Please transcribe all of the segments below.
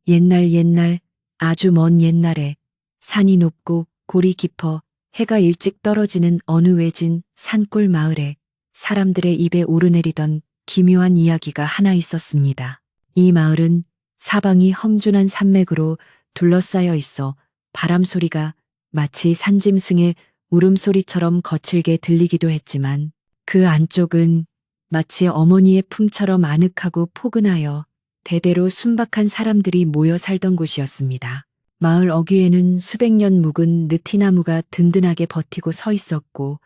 옛날 아주 먼 옛날에 산이 높고 골이 깊어 해가 일찍 떨어지는 어느 외진 산골 마을에 사람들의 입에 오르내리던 기묘한 이야기가 하나 있었습니다. 이 마을은 사방이 험준한 산맥으로 둘러싸여 있어 바람 소리가 마치 산짐승의 울음소리처럼 거칠게 들리기도 했지만 그 안쪽은 마치 어머니의 품처럼 아늑하고 포근하여 대대로 순박한 사람들이 모여 살던 곳이었습니다. 마을 어귀에는 수백 년 묵은 느티나무가 든든하게 버티고 서 있었고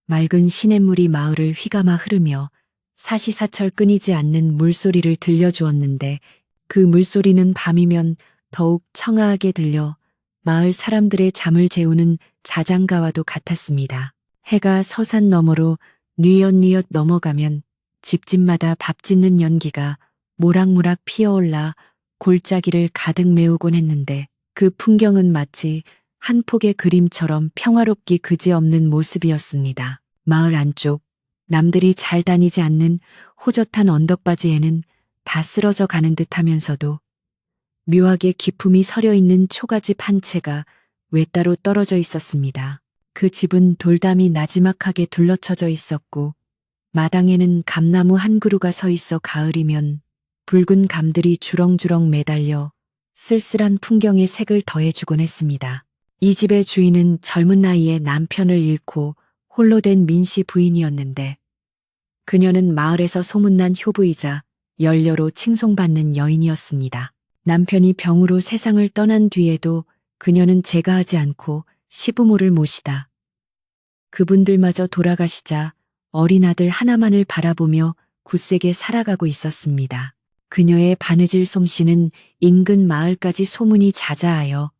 맑은 시냇물이 마을을 휘감아 흐르며 사시사철 끊이지 않는 물소리를 들려주었는데 그 물소리는 밤이면 더욱 청아하게 들려 마을 사람들의 잠을 재우는 자장가와도 같았습니다. 해가 서산 너머로 뉘엿뉘엿 넘어가면 집집마다 밥 짓는 연기가 모락모락 피어올라 골짜기를 가득 메우곤 했는데 그 풍경은 마치 한 폭의 그림처럼 평화롭기 그지없는 모습이었습니다. 마을 안쪽 남들이 잘 다니지 않는 호젓한 언덕바지에는 다 쓰러져 가는 듯 하면서도 묘하게 기품이 서려 있는 초가집 한 채가 외따로 떨어져 있었습니다. 그 집은 돌담이 나지막하게 둘러쳐져 있었고 마당에는 감나무 한 그루가 서 있어 가을이면 붉은 감들이 주렁주렁 매달려 쓸쓸한 풍경의 색을 더해주곤 했습니다. 이 집의 주인은 젊은 나이에 남편을 잃고 홀로 된 민씨 부인이었는데 그녀는 마을에서 소문난 효부이자 연료로 칭송받는 여인이었습니다. 남편이 병으로 세상을 떠난 뒤에도 그녀는 제가하지 않고 시부모를 모시다 그분들마저 돌아가시자 어린 아들 하나만을 바라보며 굳세게 살아가고 있었습니다. 그녀의 바느질 솜씨는 인근 마을까지 소문이 자자하여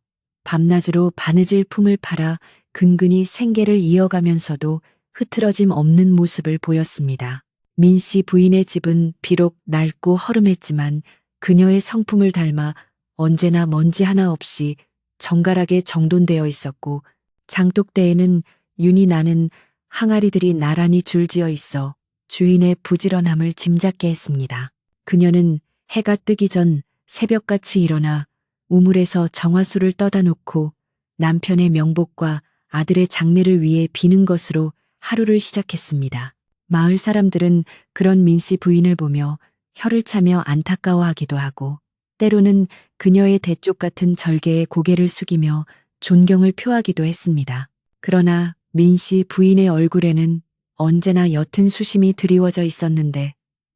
밤낮으로 바느질 품을 팔아 근근히 생계를 이어가면서도 흐트러짐 없는 모습을 보였습니다. 민씨 부인의 집은 비록 낡고 허름했지만 그녀의 성품을 닮아 언제나 먼지 하나 없이 정갈하게 정돈되어 있었고 장독대에는 윤이 나는 항아리들이 나란히 줄지어 있어 주인의 부지런함을 짐작게 했습니다. 그녀는 해가 뜨기 전 새벽같이 일어나 우물에서 정화수를 떠다 놓고 남편의 명복과 아들의 장례를 위해 비는 것으로 하루를 시작했습니다. 마을 사람들은 그런 민씨 부인을 보며 혀를 차며 안타까워하기도 하고 때로는 그녀의 대쪽 같은 절개에 고개를 숙이며 존경을 표하기도 했습니다. 그러나 민씨 부인의 얼굴에는 언제나 옅은 수심이 드리워져 있었는데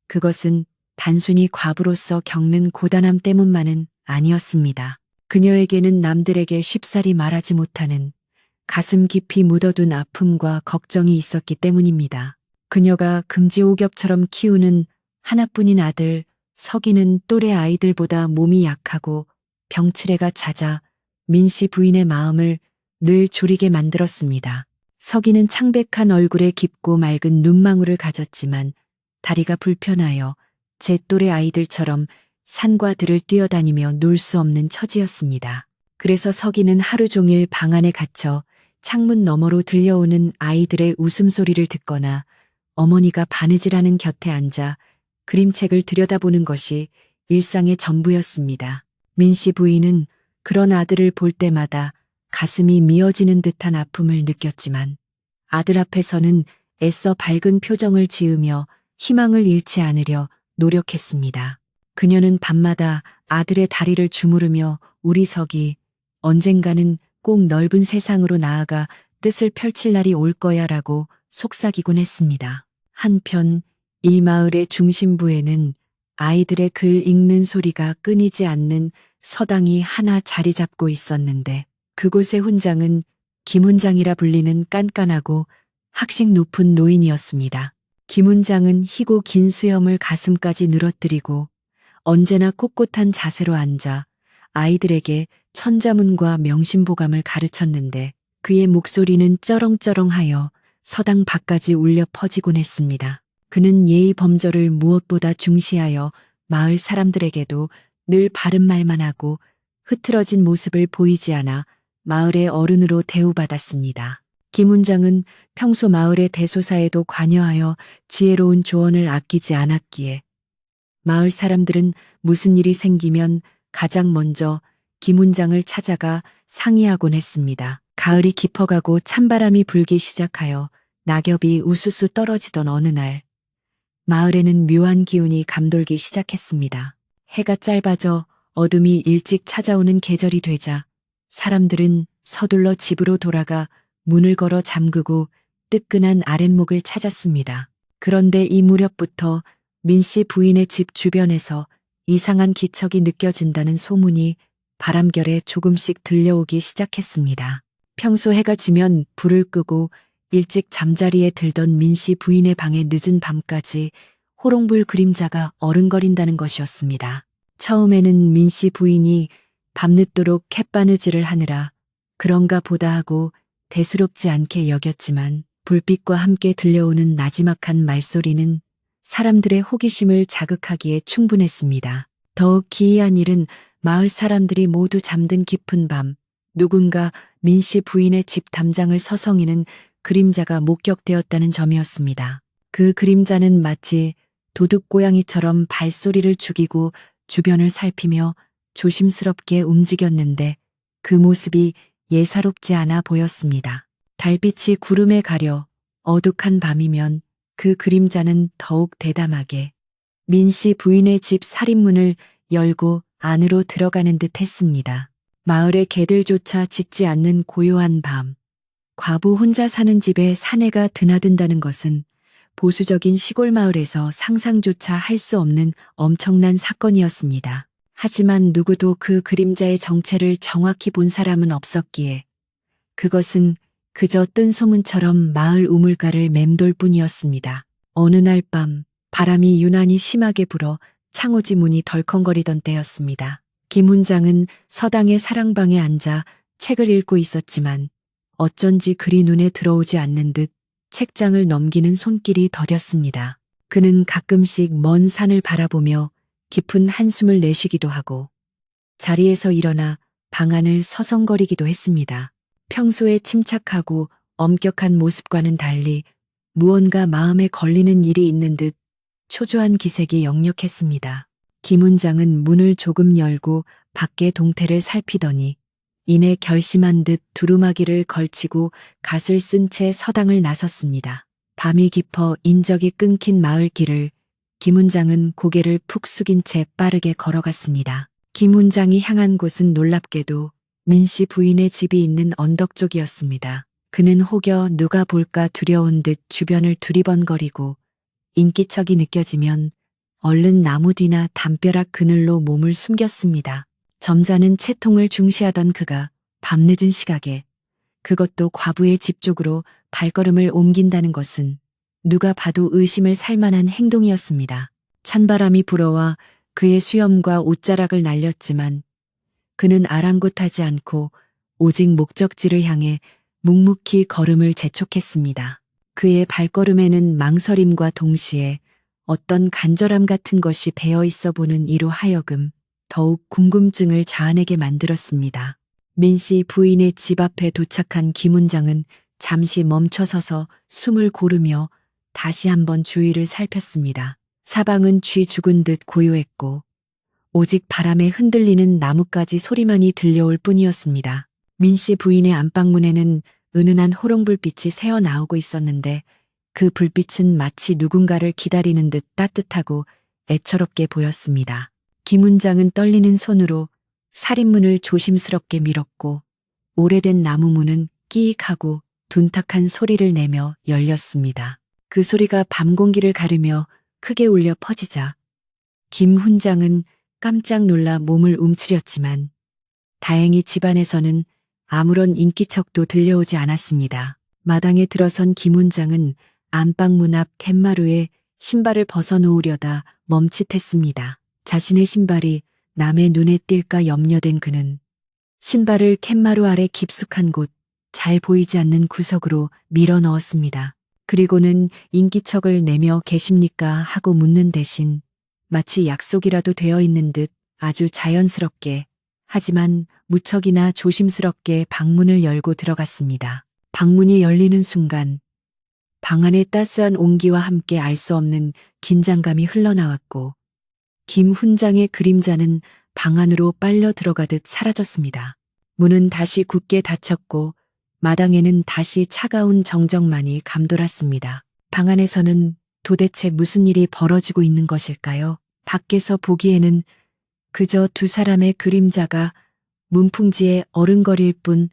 그것은 단순히 과부로서 겪는 고단함 때문만은 아니었습니다. 그녀에게는 남들에게 쉽사리 말하지 못하는 가슴 깊이 묻어둔 아픔과 걱정이 있었기 때문입니다. 그녀가 금지오겹처럼 키우는 하나뿐인 아들 석이는 또래 아이들보다 몸이 약하고 병치레가 잦아 민씨 부인의 마음을 늘 졸이게 만들었습니다. 석이는 창백한 얼굴에 깊고 맑은 눈망울을 가졌지만 다리가 불편하여 제 또래 아이들처럼 산과 들을 뛰어다니며 놀 수 없는 처지였습니다. 그래서 석이는 하루 종일 방 안에 갇혀 창문 너머로 들려오는 아이들의 웃음소리를 듣거나 어머니가 바느질하는 곁에 앉아 그림책을 들여다보는 것이 일상의 전부였습니다. 민씨 부인은 그런 아들을 볼 때마다 가슴이 미어지는 듯한 아픔을 느꼈지만 아들 앞에서는 애써 밝은 표정을 지으며 희망을 잃지 않으려 노력했습니다. 그녀는 밤마다 아들의 다리를 주무르며 우리 석이 언젠가는 꼭 넓은 세상으로 나아가 뜻을 펼칠 날이 올 거야라고 속삭이곤 했습니다. 한편 이 마을의 중심부에는 아이들의 글 읽는 소리가 끊이지 않는 서당이 하나 자리 잡고 있었는데 그곳의 훈장은 김훈장이라 불리는 깐깐하고 학식 높은 노인이었습니다. 김훈장은 희고 긴 수염을 가슴까지 늘어뜨리고 언제나 꼿꼿한 자세로 앉아 아이들에게 천자문과 명심보감을 가르쳤는데 그의 목소리는 쩌렁쩌렁하여 서당 밖까지 울려 퍼지곤 했습니다. 그는 예의 범절을 무엇보다 중시하여 마을 사람들에게도 늘 바른 말만 하고 흐트러진 모습을 보이지 않아 마을의 어른으로 대우받았습니다. 김훈장은 평소 마을의 대소사에도 관여하여 지혜로운 조언을 아끼지 않았기에 마을 사람들은 무슨 일이 생기면 가장 먼저 김훈장을 찾아가 상의하곤 했습니다. 가을이 깊어가고 찬바람이 불기 시작하여 낙엽이 우수수 떨어지던 어느 날, 마을에는 묘한 기운이 감돌기 시작했습니다. 해가 짧아져 어둠이 일찍 찾아오는 계절이 되자 사람들은 서둘러 집으로 돌아가 문을 걸어 잠그고 뜨끈한 아랫목을 찾았습니다. 그런데 이 무렵부터 민씨 부인의 집 주변에서 이상한 기척이 느껴진다는 소문이 바람결에 조금씩 들려오기 시작했습니다. 평소 해가 지면 불을 끄고 일찍 잠자리에 들던 민씨 부인의 방에 늦은 밤까지 호롱불 그림자가 어른거린다는 것이었습니다. 처음에는 민씨 부인이 밤늦도록 캣바느질을 하느라 그런가 보다 하고 대수롭지 않게 여겼지만 불빛과 함께 들려오는 나지막한 말소리는 사람들의 호기심을 자극하기에 충분했습니다. 더욱 기이한 일은 마을 사람들이 모두 잠든 깊은 밤 누군가 민씨 부인의 집 담장을 서성이는 그림자가 목격되었다는 점이었습니다. 그 그림자는 마치 도둑고양이처럼 발소리를 죽이고 주변을 살피며 조심스럽게 움직였는데 그 모습이 예사롭지 않아 보였습니다. 달빛이 구름에 가려 어둑한 밤이면 그 그림자는 더욱 대담하게 민씨 부인의 집 살인문을 열고 안으로 들어가는 듯 했습니다. 마을의 개들조차 짖지 않는 고요한 밤, 과부 혼자 사는 집에 사내가 드나든다는 것은 보수적인 시골 마을에서 상상조차 할 수 없는 엄청난 사건이었습니다. 하지만 누구도 그 그림자의 정체를 정확히 본 사람은 없었기에 그것은 그저 뜬 소문처럼 마을 우물가를 맴돌 뿐이었습니다. 어느 날 밤 바람이 유난히 심하게 불어 창호지 문이 덜컹거리던 때였습니다. 김훈장은 서당의 사랑방에 앉아 책을 읽고 있었지만 어쩐지 글이 눈에 들어오지 않는 듯 책장을 넘기는 손길이 더뎠습니다. 그는 가끔씩 먼 산을 바라보며 깊은 한숨을 내쉬기도 하고 자리에서 일어나 방 안을 서성거리기도 했습니다. 평소에 침착하고 엄격한 모습과는 달리 무언가 마음에 걸리는 일이 있는 듯 초조한 기색이 역력했습니다. 김훈장은 문을 조금 열고 밖의 동태를 살피더니 이내 결심한 듯 두루마기를 걸치고 갓을 쓴 채 서당을 나섰습니다. 밤이 깊어 인적이 끊긴 마을길을 김훈장은 고개를 푹 숙인 채 빠르게 걸어갔습니다. 김훈장이 향한 곳은 놀랍게도 민씨 부인의 집이 있는 언덕 쪽이었습니다. 그는 혹여 누가 볼까 두려운 듯 주변을 두리번거리고 인기척이 느껴지면 얼른 나무 뒤나 담벼락 그늘로 몸을 숨겼습니다. 점잖은 채통을 중시하던 그가 밤늦은 시각에 그것도 과부의 집 쪽으로 발걸음을 옮긴다는 것은 누가 봐도 의심을 살 만한 행동이었습니다. 찬바람이 불어와 그의 수염과 옷자락을 날렸지만 그는 아랑곳하지 않고 오직 목적지를 향해 묵묵히 걸음을 재촉했습니다. 그의 발걸음에는 망설임과 동시에 어떤 간절함 같은 것이 배어 있어 보는 이로 하여금 더욱 궁금증을 자아내게 만들었습니다. 민씨 부인의 집 앞에 도착한 김훈장은 잠시 멈춰서서 숨을 고르며 다시 한번 주위를 살폈습니다. 사방은 쥐 죽은 듯 고요했고 오직 바람에 흔들리는 나뭇가지 소리만이 들려올 뿐이었습니다. 민씨 부인의 안방문에는 은은한 호롱불빛이 새어나오고 있었는데 그 불빛은 마치 누군가를 기다리는 듯 따뜻하고 애처롭게 보였습니다. 김훈장은 떨리는 손으로 살인문을 조심스럽게 밀었고 오래된 나무문은 끼익하고 둔탁한 소리를 내며 열렸습니다. 그 소리가 밤 공기를 가르며 크게 울려 퍼지자 김훈장은 깜짝 놀라 몸을 움츠렸지만 다행히 집안에서는 아무런 인기척도 들려오지 않았습니다. 마당에 들어선 김훈장은 안방문 앞 갯마루에 신발을 벗어놓으려다 멈칫했습니다. 자신의 신발이 남의 눈에 띌까 염려된 그는 신발을 갯마루 아래 깊숙한 곳, 잘 보이지 않는 구석으로 밀어 넣었습니다. 그리고는 인기척을 내며 계십니까 하고 묻는 대신 마치 약속이라도 되어 있는 듯 아주 자연스럽게 하지만 무척이나 조심스럽게 방문을 열고 들어갔습니다. 방문이 열리는 순간 방 안의 따스한 온기와 함께 알 수 없는 긴장감이 흘러나왔고 김훈장의 그림자는 방 안으로 빨려 들어가듯 사라졌습니다. 문은 다시 굳게 닫혔고 마당에는 다시 차가운 정적만이 감돌았습니다. 방 안에서는 도대체 무슨 일이 벌어지고 있는 것일까요? 밖에서 보기에는 그저 두 사람의 그림자가 문풍지에 어른거릴 뿐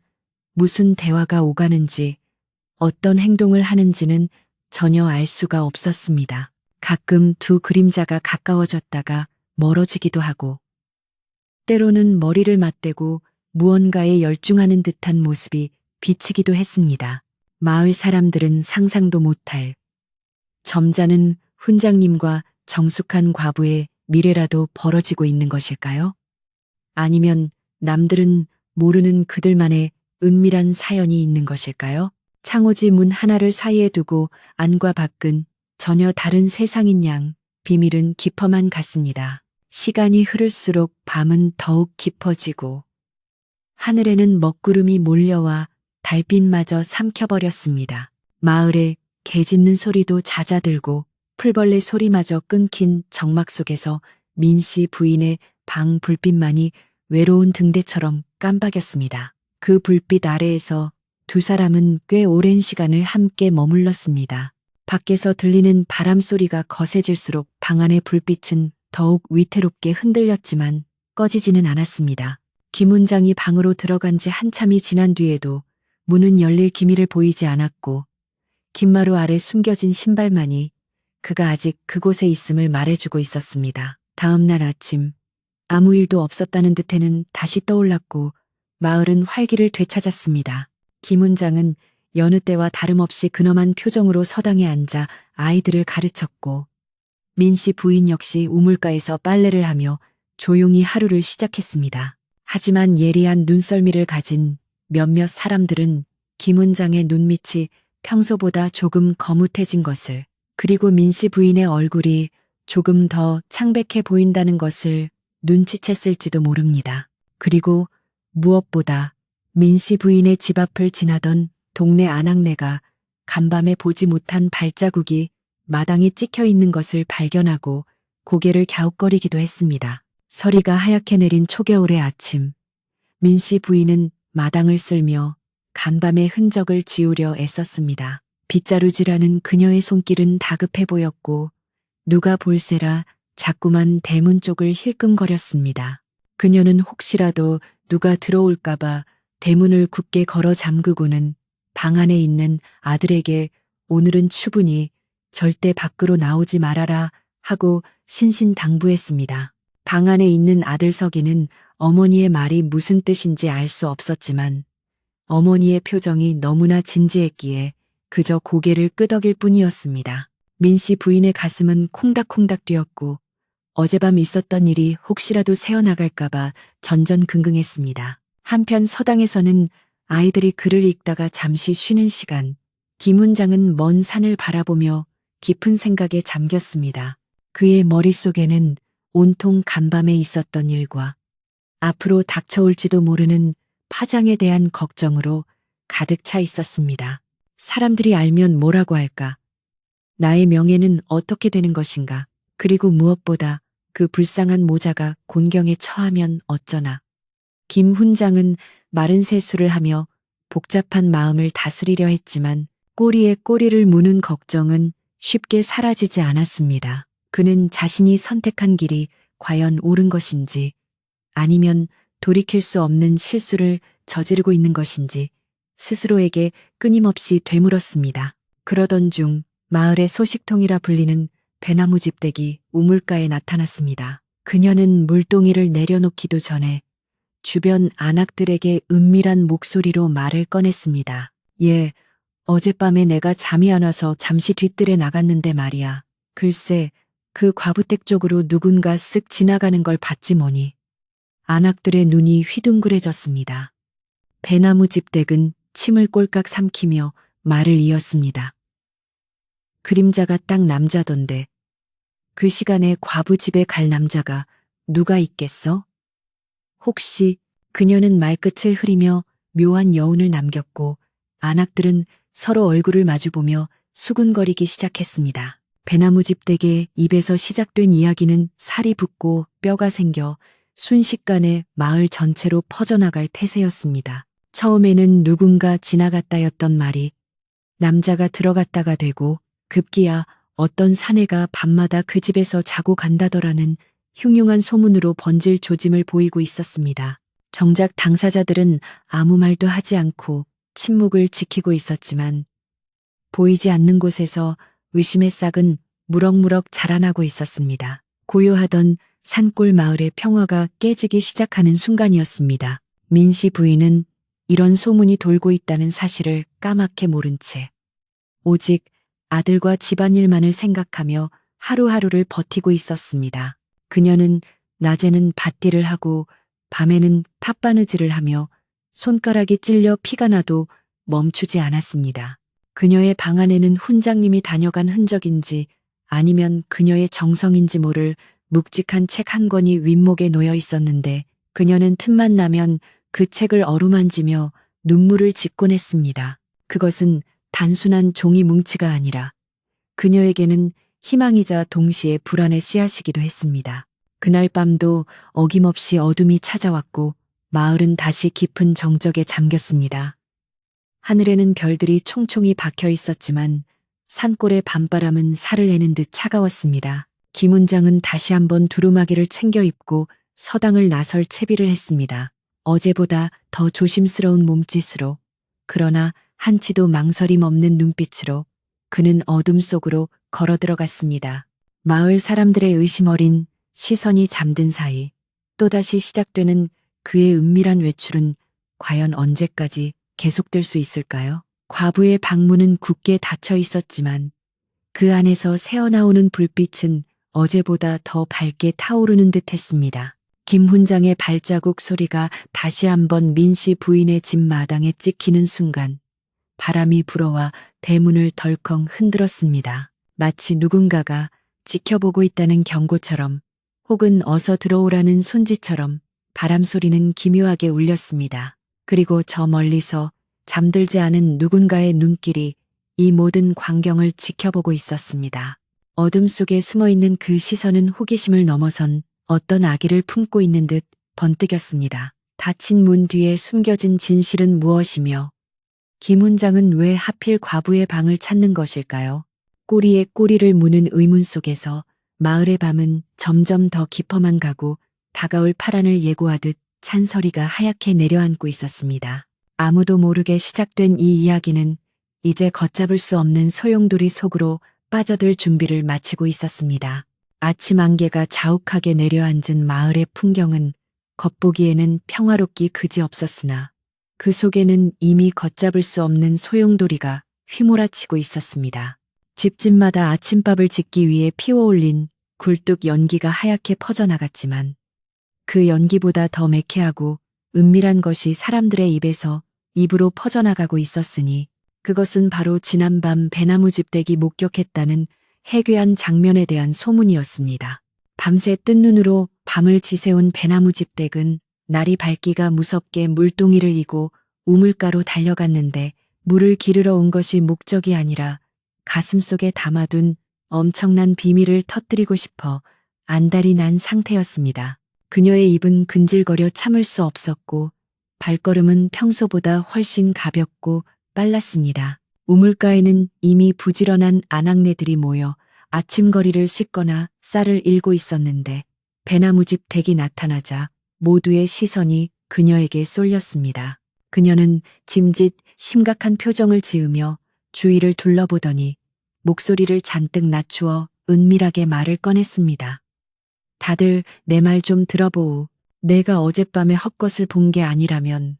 무슨 대화가 오가는지 어떤 행동을 하는지는 전혀 알 수가 없었습니다. 가끔 두 그림자가 가까워졌다가 멀어지기도 하고 때로는 머리를 맞대고 무언가에 열중하는 듯한 모습이 비치기도 했습니다. 마을 사람들은 상상도 못할 점잖은 훈장님과 정숙한 과부의 미래라도 벌어지고 있는 것일까요? 아니면 남들은 모르는 그들만의 은밀한 사연이 있는 것일까요? 창호지 문 하나를 사이에 두고 안과 밖은 전혀 다른 세상인 양 비밀은 깊어만 갔습니다. 시간이 흐를수록 밤은 더욱 깊어지고 하늘에는 먹구름이 몰려와 달빛마저 삼켜버렸습니다. 마을에 개 짖는 소리도 잦아들고 풀벌레 소리마저 끊긴 정막 속에서 민씨 부인의 방 불빛만이 외로운 등대처럼 깜박였습니다. 그 불빛 아래에서 두 사람은 꽤 오랜 시간을 함께 머물렀습니다. 밖에서 들리는 바람 소리가 거세질수록 방 안의 불빛은 더욱 위태롭게 흔들렸지만 꺼지지는 않았습니다. 김훈장이 방으로 들어간 지 한참이 지난 뒤에도 문은 열릴 기미를 보이지 않았고 긴마루 아래 숨겨진 신발만이 그가 아직 그곳에 있음을 말해주고 있었습니다. 다음 날 아침 아무 일도 없었다는 듯해는 다시 떠올랐고 마을은 활기를 되찾았습니다. 김훈장은 여느 때와 다름없이 근엄한 표정으로 서당에 앉아 아이들을 가르쳤고 민씨 부인 역시 우물가에서 빨래를 하며 조용히 하루를 시작했습니다. 하지만 예리한 눈썰미를 가진 몇몇 사람들은 김훈장의 눈밑이 평소보다 조금 거뭇해진 것을, 그리고 민씨 부인의 얼굴이 조금 더 창백해 보인다는 것을 눈치챘을지도 모릅니다. 그리고 무엇보다 민씨 부인의 집 앞을 지나던 동네 아낙네가 간밤에 보지 못한 발자국이 마당에 찍혀 있는 것을 발견하고 고개를 갸웃거리기도 했습니다. 서리가 하얗게 내린 초겨울의 아침, 민씨 부인은 마당을 쓸며 간밤의 흔적을 지우려 애썼습니다. 빗자루질하는 그녀의 손길은 다급해 보였고 누가 볼세라 자꾸만 대문 쪽을 힐끔거렸습니다. 그녀는 혹시라도 누가 들어올까봐 대문을 굳게 걸어 잠그고는 방 안에 있는 아들에게 오늘은 추부니 절대 밖으로 나오지 말아라 하고 신신당부했습니다. 방 안에 있는 아들 석이는 어머니의 말이 무슨 뜻인지 알 수 없었지만 어머니의 표정이 너무나 진지했기에 그저 고개를 끄덕일 뿐이었습니다. 민씨 부인의 가슴은 콩닥콩닥 뛰었고 어젯밤 있었던 일이 혹시라도 새어나갈까봐 전전긍긍했습니다. 한편 서당에서는 아이들이 글을 읽다가 잠시 쉬는 시간, 김훈장은 먼 산을 바라보며 깊은 생각에 잠겼습니다. 그의 머릿속에는 온통 간밤에 있었던 일과 앞으로 닥쳐올지도 모르는 파장에 대한 걱정으로 가득 차 있었습니다. 사람들이 알면 뭐라고 할까? 나의 명예는 어떻게 되는 것인가? 그리고 무엇보다 그 불쌍한 모자가 곤경에 처하면 어쩌나? 김훈장은 마른 세수를 하며 복잡한 마음을 다스리려 했지만 꼬리에 꼬리를 무는 걱정은 쉽게 사라지지 않았습니다. 그는 자신이 선택한 길이 과연 옳은 것인지 아니면 돌이킬 수 없는 실수를 저지르고 있는 것인지 스스로에게 끊임없이 되물었습니다. 그러던 중 마을의 소식통이라 불리는 배나무 집댁이 우물가에 나타났습니다. 그녀는 물동이를 내려놓기도 전에 주변 안악들에게 은밀한 목소리로 말을 꺼냈습니다. 예, 어젯밤에 내가 잠이 안 와서 잠시 뒤뜰에 나갔는데 말이야. 글쎄, 그 과부댁 쪽으로 누군가 쓱 지나가는 걸 봤지 뭐니. 안악들의 눈이 휘둥그레졌습니다. 배나무 집댁은 침을 꼴깍 삼키며 말을 이었습니다. 그림자가 딱 남자던데 그 시간에 과부 집에 갈 남자가 누가 있겠어? 혹시 그녀는 말끝을 흐리며 묘한 여운을 남겼고 안악들은 서로 얼굴을 마주보며 수군거리기 시작했습니다. 배나무 집댁의 입에서 시작된 이야기는 살이 붙고 뼈가 생겨 순식간에 마을 전체로 퍼져나갈 태세였습니다. 처음에는 누군가 지나갔다였던 말이 남자가 들어갔다가 되고 급기야 어떤 사내가 밤마다 그 집에서 자고 간다더라는 흉흉한 소문으로 번질 조짐을 보이고 있었습니다. 정작 당사자들은 아무 말도 하지 않고 침묵을 지키고 있었지만 보이지 않는 곳에서 의심의 싹은 무럭무럭 자라나고 있었습니다. 고요하던 산골 마을의 평화가 깨지기 시작하는 순간이었습니다. 민씨 부인은 이런 소문이 돌고 있다는 사실을 까맣게 모른 채 오직 아들과 집안일만을 생각하며 하루하루를 버티고 있었습니다. 그녀는 낮에는 밭일을 하고 밤에는 팥바느질을 하며 손가락이 찔려 피가 나도 멈추지 않았습니다. 그녀의 방 안에는 훈장님이 다녀간 흔적인지 아니면 그녀의 정성인지 모를 묵직한 책 한 권이 윗목에 놓여 있었는데 그녀는 틈만 나면 그 책을 어루만지며 눈물을 짓곤 했습니다. 그것은 단순한 종이 뭉치가 아니라 그녀에게는 희망이자 동시에 불안의 씨앗이기도 했습니다. 그날 밤도 어김없이 어둠이 찾아왔고 마을은 다시 깊은 정적에 잠겼습니다. 하늘에는 별들이 총총히 박혀 있었지만 산골의 밤바람은 살을 내는 듯 차가웠습니다. 김훈장은 다시 한번 두루마기를 챙겨 입고 서당을 나설 채비를 했습니다. 어제보다 더 조심스러운 몸짓으로 그러나 한치도 망설임 없는 눈빛으로 그는 어둠 속으로 걸어 들어갔습니다. 마을 사람들의 의심 어린 시선이 잠든 사이 또다시 시작되는 그의 은밀한 외출은 과연 언제까지 계속될 수 있을까요? 과부의 방문은 굳게 닫혀 있었지만 그 안에서 새어나오는 불빛은 어제보다 더 밝게 타오르는 듯 했습니다. 김 훈장의 발자국 소리가 다시 한번 민씨 부인의 집 마당에 찍히는 순간 바람이 불어와 대문을 덜컹 흔들었습니다. 마치 누군가가 지켜보고 있다는 경고처럼 혹은 어서 들어오라는 손짓처럼 바람 소리는 기묘하게 울렸습니다. 그리고 저 멀리서 잠들지 않은 누군가의 눈길이 이 모든 광경을 지켜보고 있었습니다. 어둠 속에 숨어있는 그 시선은 호기심을 넘어선 어떤 아기를 품고 있는 듯 번뜩였습니다. 닫힌 문 뒤에 숨겨진 진실은 무엇이며 김훈장은 왜 하필 과부의 방을 찾는 것일까요? 꼬리에 꼬리를 무는 의문 속에서 마을의 밤은 점점 더 깊어만 가고 다가올 파란을 예고하듯 찬소리가 하얗게 내려앉고 있었습니다. 아무도 모르게 시작된 이 이야기는 이제 걷잡을 수 없는 소용돌이 속으로 빠져들 준비를 마치고 있었습니다. 아침 안개가 자욱하게 내려앉은 마을의 풍경은 겉보기에는 평화롭기 그지없었으나 그 속에는 이미 걷잡을 수 없는 소용돌이가 휘몰아치고 있었습니다. 집집마다 아침밥을 짓기 위해 피워올린 굴뚝 연기가 하얗게 퍼져나갔지만 그 연기보다 더 매캐하고 은밀한 것이 사람들의 입에서 입으로 퍼져나가고 있었으니 그것은 바로 지난밤 배나무 집댁이 목격했다는 해괴한 장면에 대한 소문이었습니다. 밤새 뜬 눈으로 밤을 지새운 배나무 집댁은 날이 밝기가 무섭게 물동이를 이고 우물가로 달려갔는데 물을 기르러 온 것이 목적이 아니라 가슴속에 담아둔 엄청난 비밀을 터뜨리고 싶어 안달이 난 상태였습니다. 그녀의 입은 근질거려 참을 수 없었고 발걸음은 평소보다 훨씬 가볍고 빨랐습니다. 우물가에는 이미 부지런한 아낙네들이 모여 아침거리를 씻거나 쌀을 일고 있었는데 배나무집 댁이 나타나자 모두의 시선이 그녀에게 쏠렸습니다. 그녀는 짐짓 심각한 표정을 지으며 주위를 둘러보더니 목소리를 잔뜩 낮추어 은밀하게 말을 꺼냈습니다. 다들 내 말 좀 들어보우. 내가 어젯밤에 헛것을 본 게 아니라면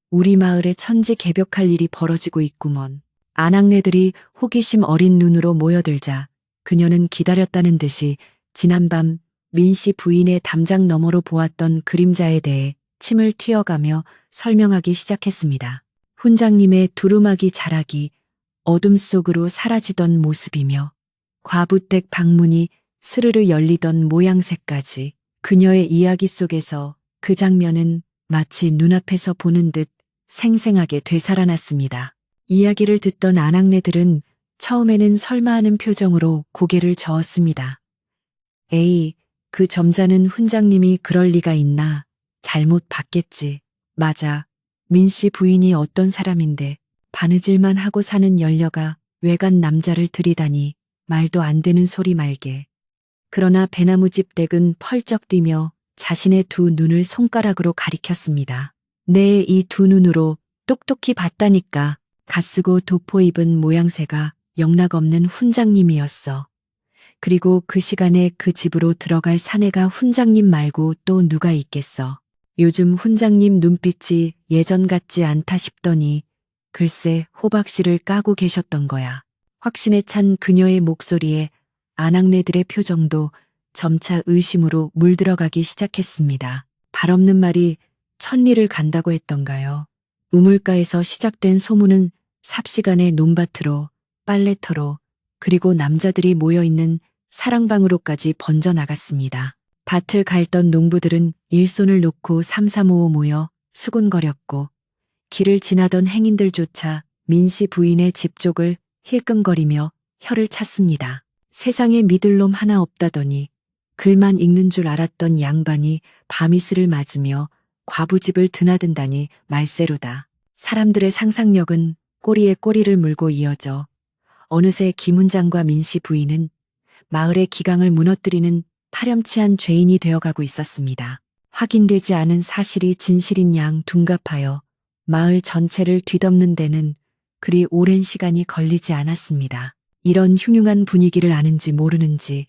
우리 마을에 천지개벽할 일이 벌어지고 있구먼. 아낙네들이 호기심 어린 눈으로 모여들자 그녀는 기다렸다는 듯이 지난밤 민씨 부인의 담장 너머로 보았던 그림자에 대해 침을 튀어가며 설명하기 시작했습니다. 훈장님의 두루마기 자락이 어둠 속으로 사라지던 모습이며 과부댁 방문이 스르르 열리던 모양새까지 그녀의 이야기 속에서 그 장면은 마치 눈앞에서 보는 듯 생생하게 되살아났습니다. 이야기를 듣던 아낙네들은 처음에는 설마하는 표정으로 고개를 저었습니다. 에이, 그 점잖은 훈장님이 그럴 리가 있나. 잘못 봤겠지. 맞아. 민씨 부인이 어떤 사람인데 바느질만 하고 사는 연려가 외간 남자를 들이다니 말도 안 되는 소리 말게. 그러나 배나무집 댁은 펄쩍 뛰며 자신의 두 눈을 손가락으로 가리켰습니다. 내 이 두 눈으로 똑똑히 봤다니까. 갓쓰고 도포 입은 모양새가 영락없는 훈장님이었어. 그리고 그 시간에 그 집으로 들어갈 사내가 훈장님 말고 또 누가 있겠어. 요즘 훈장님 눈빛이 예전 같지 않다 싶더니 글쎄 호박씨를 까고 계셨던 거야. 확신에 찬 그녀의 목소리에 아낙네들의 표정도 점차 의심으로 물들어가기 시작했습니다. 발 없는 말이 천리를 간다고 했던가요. 우물가에서 시작된 소문은 삽시간에 논밭으로, 빨래터로, 그리고 남자들이 모여있는 사랑방으로까지 번져나갔습니다. 밭을 갈던 농부들은 일손을 놓고 삼삼오오 모여 수군거렸고 길을 지나던 행인들조차 민씨 부인의 집 쪽을 힐끔거리며 혀를 찼습니다. 세상에 믿을 놈 하나 없다더니 글만 읽는 줄 알았던 양반이 밤이슬을 맞으며 과부집을 드나든다니 말세로다. 사람들의 상상력은 꼬리에 꼬리를 물고 이어져 어느새 김훈장과 민씨 부인은 마을의 기강을 무너뜨리는 파렴치한 죄인이 되어가고 있었습니다. 확인되지 않은 사실이 진실인 양 둔갑하여 마을 전체를 뒤덮는 데는 그리 오랜 시간이 걸리지 않았습니다. 이런 흉흉한 분위기를 아는지 모르는지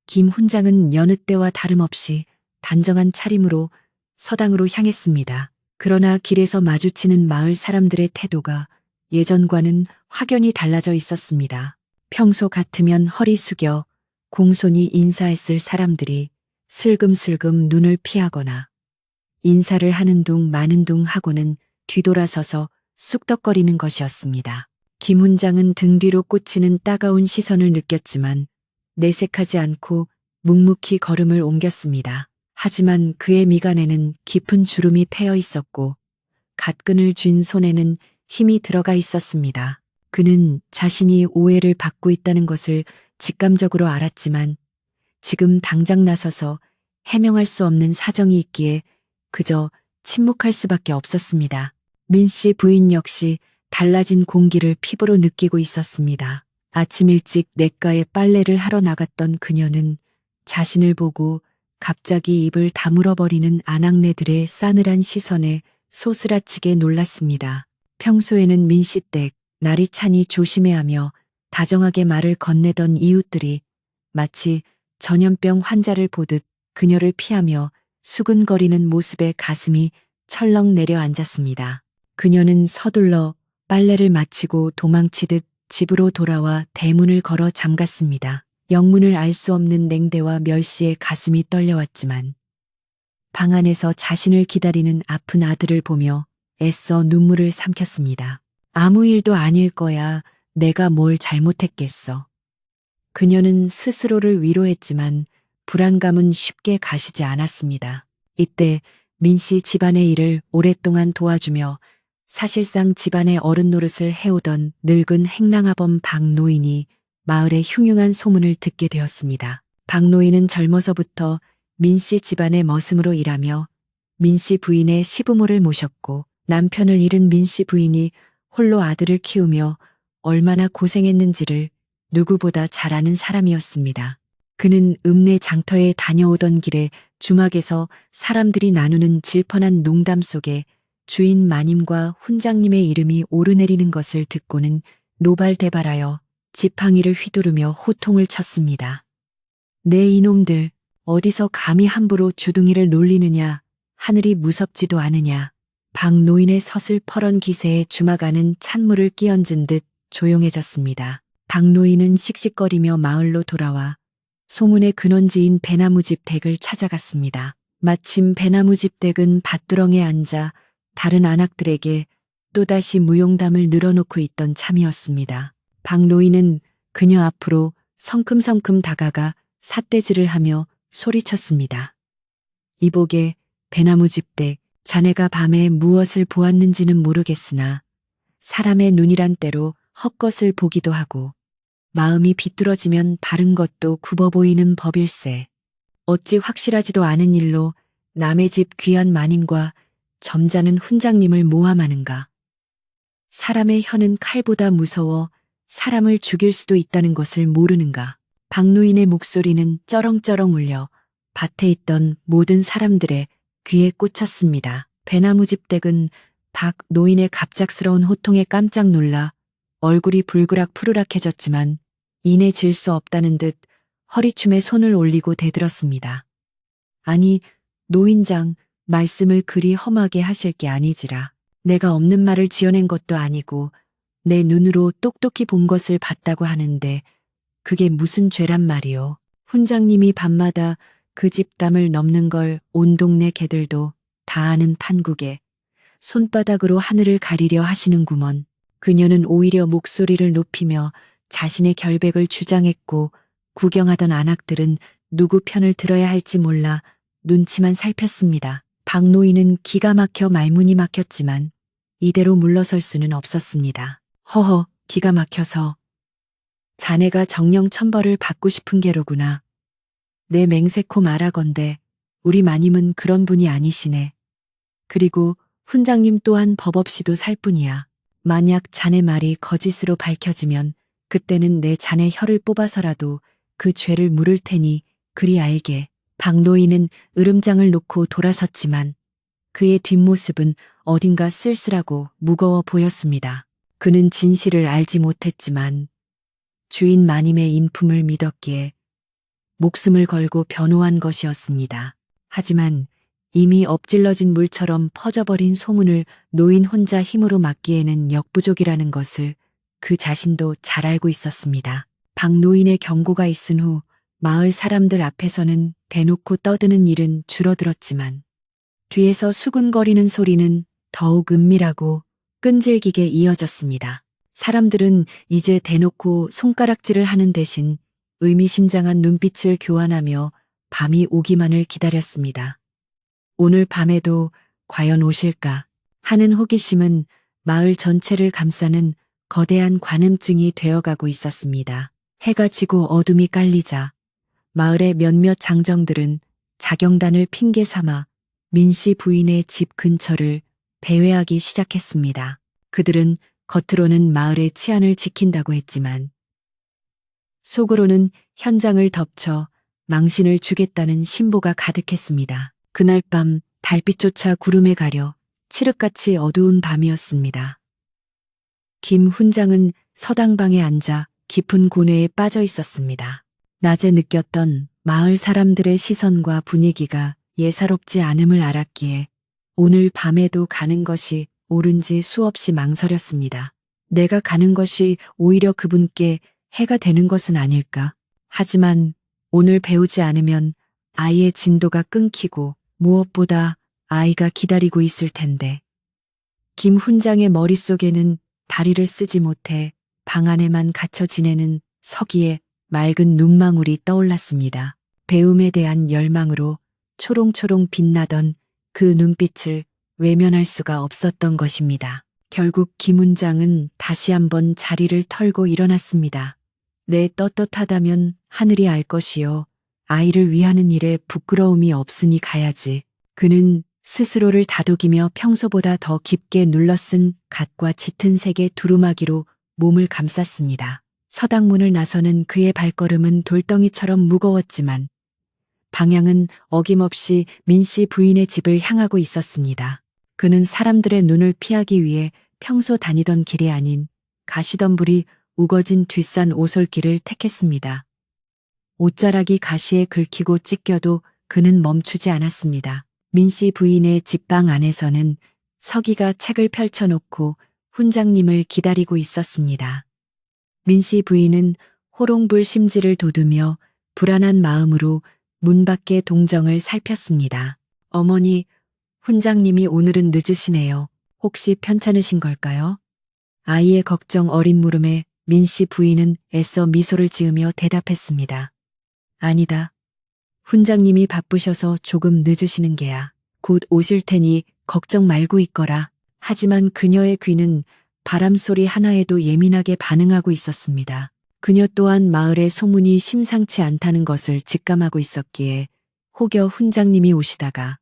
김 훈장은 여느 때와 다름없이 단정한 차림으로 서당으로 향했습니다. 그러나 길에서 마주치는 마을 사람들의 태도가 예전과는 확연히 달라져 있었습니다. 평소 같으면 허리 숙여 공손히 인사했을 사람들이 슬금슬금 눈을 피하거나 인사를 하는 둥 마는 둥 하고는 뒤돌아서서 쑥덕거리는 것이었습니다. 김 훈장은 등 뒤로 꽂히는 따가운 시선을 느꼈지만 내색하지 않고 묵묵히 걸음을 옮겼습니다. 하지만 그의 미간에는 깊은 주름이 패여 있었고 갓끈을 쥔 손에는 힘이 들어가 있었습니다. 그는 자신이 오해를 받고 있다는 것을 직감적으로 알았지만 지금 당장 나서서 해명할 수 없는 사정이 있기에 그저 침묵할 수밖에 없었습니다. 민씨 부인 역시 달라진 공기를 피부로 느끼고 있었습니다. 아침 일찍 냇가에 빨래를 하러 나갔던 그녀는 자신을 보고 갑자기 입을 다물어버리는 아낙네들의 싸늘한 시선에 소스라치게 놀랐습니다. 평소에는 민씨댁 날이 차니 조심해하며 다정하게 말을 건네던 이웃들이 마치 전염병 환자를 보듯 그녀를 피하며 수근거리는 모습에 가슴이 철렁 내려앉았습니다. 그녀는 서둘러 빨래를 마치고 도망치듯 집으로 돌아와 대문을 걸어 잠갔습니다. 영문을 알 수 없는 냉대와 멸시에 가슴이 떨려왔지만 방 안에서 자신을 기다리는 아픈 아들을 보며 애써 눈물을 삼켰습니다. 아무 일도 아닐 거야. 내가 뭘 잘못했겠어. 그녀는 스스로를 위로했지만 불안감은 쉽게 가시지 않았습니다. 이때 민씨 집안의 일을 오랫동안 도와주며 사실상 집안의 어른 노릇을 해오던 늙은 행랑아범 박노인이 마을의 흉흉한 소문을 듣게 되었습니다. 박노인은 젊어서부터 민씨 집안의 머슴으로 일하며 민씨 부인의 시부모를 모셨고 남편을 잃은 민씨 부인이 홀로 아들을 키우며 얼마나 고생했는지를 누구보다 잘 아는 사람이었습니다. 그는 읍내 장터에 다녀오던 길에 주막에서 사람들이 나누는 질펀한 농담 속에 주인 마님과 훈장님의 이름이 오르내리는 것을 듣고는 노발대발하여 지팡이를 휘두르며 호통을 쳤습니다. 내 이놈들 어디서 감히 함부로 주둥이를 놀리느냐. 하늘이 무섭지도 않으냐. 박노인의 서슬퍼런 기세에 주막 안은 찬물을 끼얹은 듯 조용해졌습니다. 박노인은 씩씩거리며 마을로 돌아와 소문의 근원지인 배나무집 댁을 찾아갔습니다. 마침 배나무집 댁은 밭두렁에 앉아 다른 안악들에게 또다시 무용담을 늘어놓고 있던 참이었습니다. 박노인은 그녀 앞으로 성큼성큼 다가가 삿대질을 하며 소리쳤습니다. 이보게 배나무집 댁, 자네가 밤에 무엇을 보았는지는 모르겠으나 사람의 눈이란 때로 헛것을 보기도 하고 마음이 비뚤어지면 바른 것도 굽어 보이는 법일세. 어찌 확실하지도 않은 일로 남의 집 귀한 마님과 점잖은 훈장님을 모함하는가. 사람의 혀는 칼보다 무서워 사람을 죽일 수도 있다는 것을 모르는가. 박노인의 목소리는 쩌렁쩌렁 울려 밭에 있던 모든 사람들의 귀에 꽂혔습니다. 배나무집 댁은 박 노인의 갑작스러운 호통에 깜짝 놀라 얼굴이 불그락 푸르락해졌지만 이내 질 수 없다는 듯 허리춤에 손을 올리고 대들었습니다. 아니, 노인장, 말씀을 그리 험하게 하실 게 아니지라. 내가 없는 말을 지어낸 것도 아니고 내 눈으로 똑똑히 본 것을 봤다고 하는데 그게 무슨 죄란 말이오. 훈장님이 밤마다 그 집 담을 넘는 걸 온 동네 개들도 다 아는 판국에 손바닥으로 하늘을 가리려 하시는구먼. 그녀는 오히려 목소리를 높이며 자신의 결백을 주장했고 구경하던 안악들은 누구 편을 들어야 할지 몰라 눈치만 살폈습니다. 박노인은 기가 막혀 말문이 막혔지만 이대로 물러설 수는 없었습니다. 허허, 기가 막혀서. 자네가 정령 천벌을 받고 싶은 게로구나. 내 맹세코 말하건대 우리 마님은 그런 분이 아니시네. 그리고 훈장님 또한 법 없이도 살 뿐이야. 만약 자네 말이 거짓으로 밝혀지면 그때는 내 자네 혀를 뽑아서라도 그 죄를 물을 테니 그리 알게. 박노인은 으름장을 놓고 돌아섰지만 그의 뒷모습은 어딘가 쓸쓸하고 무거워 보였습니다. 그는 진실을 알지 못했지만 주인 마님의 인품을 믿었기에 목숨을 걸고 변호한 것이었습니다. 하지만 이미 엎질러진 물처럼 퍼져버린 소문을 노인 혼자 힘으로 막기에는 역부족이라는 것을 그 자신도 잘 알고 있었습니다. 박노인의 경고가 있은 후 마을 사람들 앞에서는 대놓고 떠드는 일은 줄어들었지만 뒤에서 수근거리는 소리는 더욱 은밀하고 끈질기게 이어졌습니다. 사람들은 이제 대놓고 손가락질을 하는 대신 의미심장한 눈빛을 교환하며 밤이 오기만을 기다렸습니다. 오늘 밤에도 과연 오실까 하는 호기심은 마을 전체를 감싸는 거대한 관음증이 되어가고 있었습니다. 해가 지고 어둠이 깔리자 마을의 몇몇 장정들은 자경단을 핑계 삼아 민씨 부인의 집 근처를 배회하기 시작했습니다. 그들은 겉으로는 마을의 치안을 지킨다고 했지만 속으로는 현장을 덮쳐 망신을 주겠다는 신보가 가득했습니다. 그날 밤 달빛조차 구름에 가려 칠흑같이 어두운 밤이었습니다. 김 훈장은 서당방에 앉아 깊은 고뇌에 빠져 있었습니다. 낮에 느꼈던 마을 사람들의 시선과 분위기가 예사롭지 않음을 알았기에 오늘 밤에도 가는 것이 옳은지 수없이 망설였습니다. 내가 가는 것이 오히려 그분께 해가 되는 것은 아닐까? 하지만 오늘 배우지 않으면 아이의 진도가 끊기고 무엇보다 아이가 기다리고 있을 텐데. 김 훈장의 머릿속에는 다리를 쓰지 못해 방 안에만 갇혀 지내는 서기의 맑은 눈망울이 떠올랐습니다. 배움에 대한 열망으로 초롱초롱 빛나던 그 눈빛을 외면할 수가 없었던 것입니다. 결국 김 훈장은 다시 한번 자리를 털고 일어났습니다. 내 떳떳하다면 하늘이 알 것이요. 아이를 위하는 일에 부끄러움이 없으니 가야지. 그는 스스로를 다독이며 평소보다 더 깊게 눌러쓴 갓과 짙은 색의 두루마기로 몸을 감쌌습니다. 서당문을 나서는 그의 발걸음은 돌덩이처럼 무거웠지만 방향은 어김없이 민씨 부인의 집을 향하고 있었습니다. 그는 사람들의 눈을 피하기 위해 평소 다니던 길이 아닌 가시덤불이 우거진 뒷산 오솔길을 택했습니다. 옷자락이 가시에 긁히고 찢겨도 그는 멈추지 않았습니다. 민씨 부인의 집방 안에서는 서기가 책을 펼쳐놓고 훈장님을 기다리고 있었습니다. 민씨 부인은 호롱불 심지를 돋우며 불안한 마음으로 문 밖의 동정을 살폈습니다. 어머니, 훈장님이 오늘은 늦으시네요. 혹시 편찮으신 걸까요? 아이의 걱정 어린 물음에 민씨 부인은 애써 미소를 지으며 대답했습니다. 아니다. 훈장님이 바쁘셔서 조금 늦으시는 게야. 곧 오실 테니 걱정 말고 있거라. 하지만 그녀의 귀는 바람소리 하나에도 예민하게 반응하고 있었습니다. 그녀 또한 마을의 소문이 심상치 않다는 것을 직감하고 있었기에 혹여 훈장님이 오시다가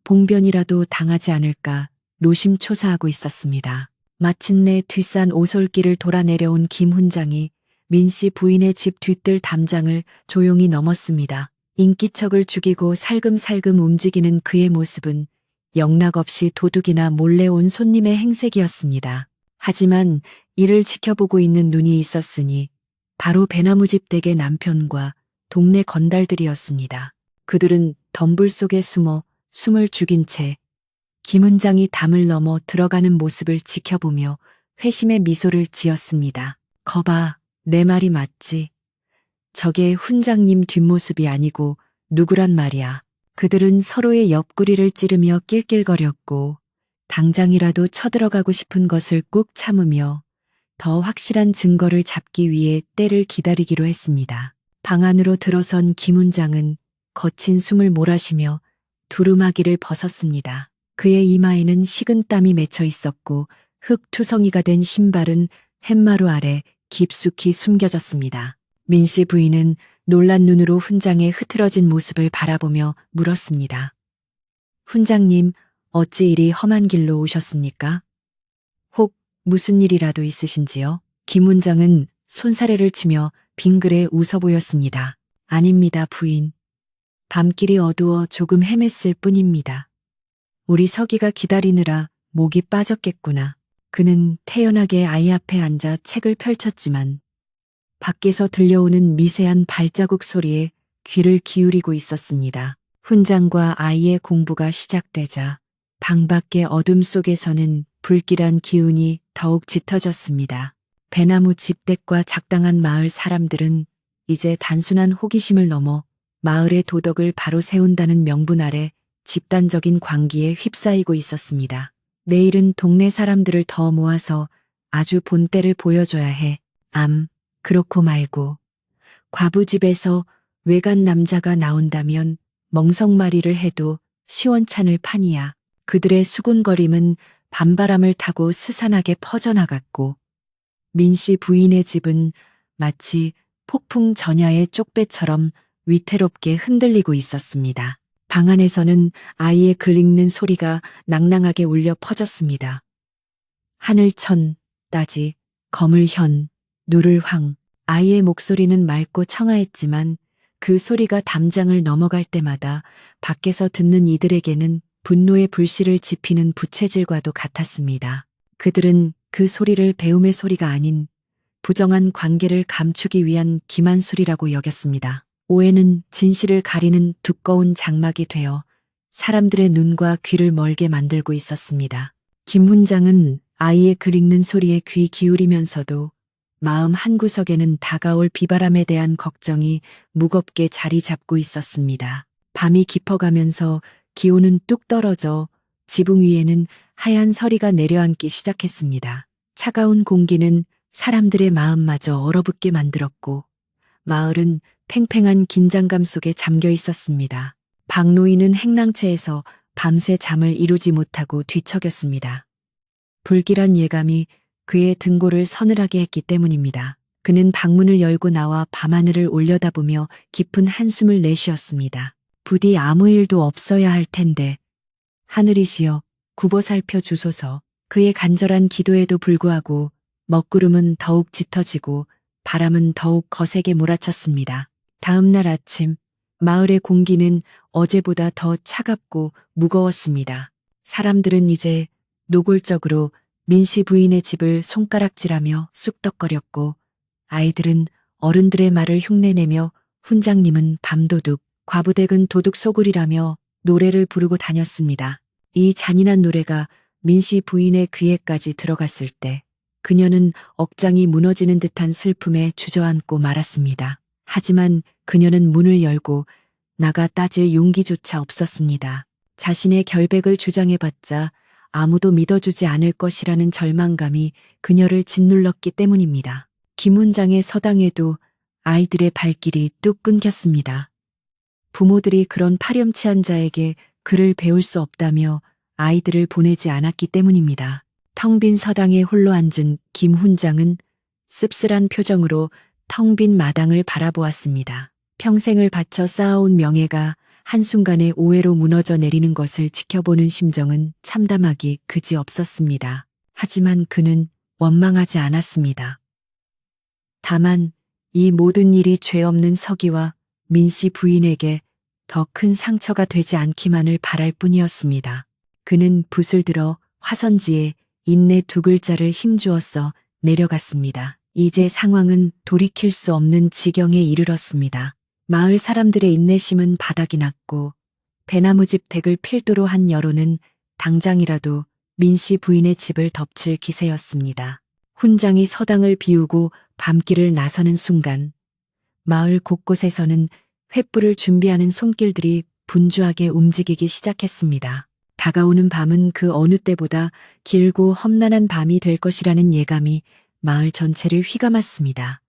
봉변이라도 당하지 않을까 노심초사하고 있었습니다. 마침내 뒷산 오솔길을 돌아 내려온 김 훈장이 민씨 부인의 집 뒤뜰 담장을 조용히 넘었습니다. 인기척을 죽이고 살금살금 움직이는 그의 모습은 영락없이 도둑이나 몰래 온 손님의 행색이었습니다. 하지만 이를 지켜보고 있는 눈이 있었으니 바로 배나무집 댁의 남편과 동네 건달들이었습니다. 그들은 덤불 속에 숨어 숨을 죽인 채 김훈장이 담을 넘어 들어가는 모습을 지켜보며 회심의 미소를 지었습니다. 거봐, 내 말이 맞지? 저게 훈장님 뒷모습이 아니고 누구란 말이야. 그들은 서로의 옆구리를 찌르며 낄낄거렸고 당장이라도 쳐들어가고 싶은 것을 꾹 참으며 더 확실한 증거를 잡기 위해 때를 기다리기로 했습니다. 방 안으로 들어선 김훈장은 거친 숨을 몰아쉬며 두루마기를 벗었습니다. 그의 이마에는 식은땀이 맺혀 있었고 흙투성이가 된 신발은 햇마루 아래 깊숙이 숨겨졌습니다. 민씨 부인은 놀란 눈으로 훈장의 흐트러진 모습을 바라보며 물었습니다. 훈장님, 어찌 이리 험한 길로 오셨습니까? 혹 무슨 일이라도 있으신지요? 김훈장은 손사래를 치며 빙그레 웃어 보였습니다. 아닙니다, 부인. 밤길이 어두워 조금 헤맸을 뿐입니다. 우리 서기가 기다리느라 목이 빠졌겠구나. 그는 태연하게 아이 앞에 앉아 책을 펼쳤지만 밖에서 들려오는 미세한 발자국 소리에 귀를 기울이고 있었습니다. 훈장과 아이의 공부가 시작되자 방 밖의 어둠 속에서는 불길한 기운이 더욱 짙어졌습니다. 배나무 집댁과 작당한 마을 사람들은 이제 단순한 호기심을 넘어 마을의 도덕을 바로 세운다는 명분 아래 집단적인 광기에 휩싸이고 있었습니다. 내일은 동네 사람들을 더 모아서 아주 본때를 보여줘야 해. 그렇고 말고 과부집에서 외간 남자가 나온다면 멍석마리를 해도 시원찮을 판이야. 그들의 수군거림은 밤바람을 타고 스산하게 퍼져나갔고 민씨 부인의 집은 마치 폭풍 전야의 쪽배처럼 위태롭게 흔들리고 있었습니다. 방 안에서는 아이의 글 읽는 소리가 낭낭하게 울려 퍼졌습니다. 하늘천, 따지, 거물현, 누를황. 아이의 목소리는 맑고 청아했지만 그 소리가 담장을 넘어갈 때마다 밖에서 듣는 이들에게는 분노의 불씨를 지피는 부채질과도 같았습니다. 그들은 그 소리를 배움의 소리가 아닌 부정한 관계를 감추기 위한 기만술이라고 여겼습니다. 오해는 진실을 가리는 두꺼운 장막이 되어 사람들의 눈과 귀를 멀게 만들고 있었습니다. 김 훈장은 아이의 글 읽는 소리에 귀 기울이면서도 마음 한구석에는 다가올 비바람에 대한 걱정이 무겁게 자리 잡고 있었습니다. 밤이 깊어가면서 기온은 뚝 떨어져 지붕 위에는 하얀 서리가 내려앉기 시작했습니다. 차가운 공기는 사람들의 마음마저 얼어붙게 만들었고 마을은 팽팽한 긴장감 속에 잠겨 있었습니다. 박노인은 행랑채에서 밤새 잠을 이루지 못하고 뒤척였습니다. 불길한 예감이 그의 등골을 서늘하게 했기 때문입니다. 그는 방문을 열고 나와 밤하늘을 올려다보며 깊은 한숨을 내쉬었습니다. 부디 아무 일도 없어야 할 텐데 하늘이시여 굽어 살펴 주소서. 그의 간절한 기도에도 불구하고 먹구름은 더욱 짙어지고 바람은 더욱 거세게 몰아쳤습니다. 다음 날 아침 마을의 공기는 어제보다 더 차갑고 무거웠습니다. 사람들은 이제 노골적으로 민씨 부인의 집을 손가락질하며 쑥덕거렸고 아이들은 어른들의 말을 흉내내며 훈장님은 밤도둑, 과부댁은 도둑 소굴이라며 노래를 부르고 다녔습니다. 이 잔인한 노래가 민씨 부인의 귀에까지 들어갔을 때 그녀는 억장이 무너지는 듯한 슬픔에 주저앉고 말았습니다. 하지만 그녀는 문을 열고 나가 따질 용기조차 없었습니다. 자신의 결백을 주장해봤자 아무도 믿어주지 않을 것이라는 절망감이 그녀를 짓눌렀기 때문입니다. 김훈장의 서당에도 아이들의 발길이 뚝 끊겼습니다. 부모들이 그런 파렴치한 자에게 글을 배울 수 없다며 아이들을 보내지 않았기 때문입니다. 텅 빈 서당에 홀로 앉은 김 훈장은 씁쓸한 표정으로 텅 빈 마당을 바라보았습니다. 평생을 바쳐 쌓아온 명예가 한순간에 오해로 무너져 내리는 것을 지켜보는 심정은 참담하기 그지 없었습니다. 하지만 그는 원망하지 않았습니다. 다만 이 모든 일이 죄 없는 서기와 민씨 부인에게 더 큰 상처가 되지 않기만을 바랄 뿐이었습니다. 그는 붓을 들어 화선지에 인내 두 글자를 힘주어서 내려갔습니다. 이제 상황은 돌이킬 수 없는 지경에 이르렀습니다. 마을 사람들의 인내심은 바닥이 났고 배나무집 댁을 필두로 한 여론은 당장이라도 민씨 부인의 집을 덮칠 기세였습니다. 훈장이 서당을 비우고 밤길을 나서는 순간 마을 곳곳에서는 횃불을 준비하는 손길들이 분주하게 움직이기 시작했습니다. 다가오는 밤은 그 어느 때보다 길고 험난한 밤이 될 것이라는 예감이 마을 전체를 휘감았습니다.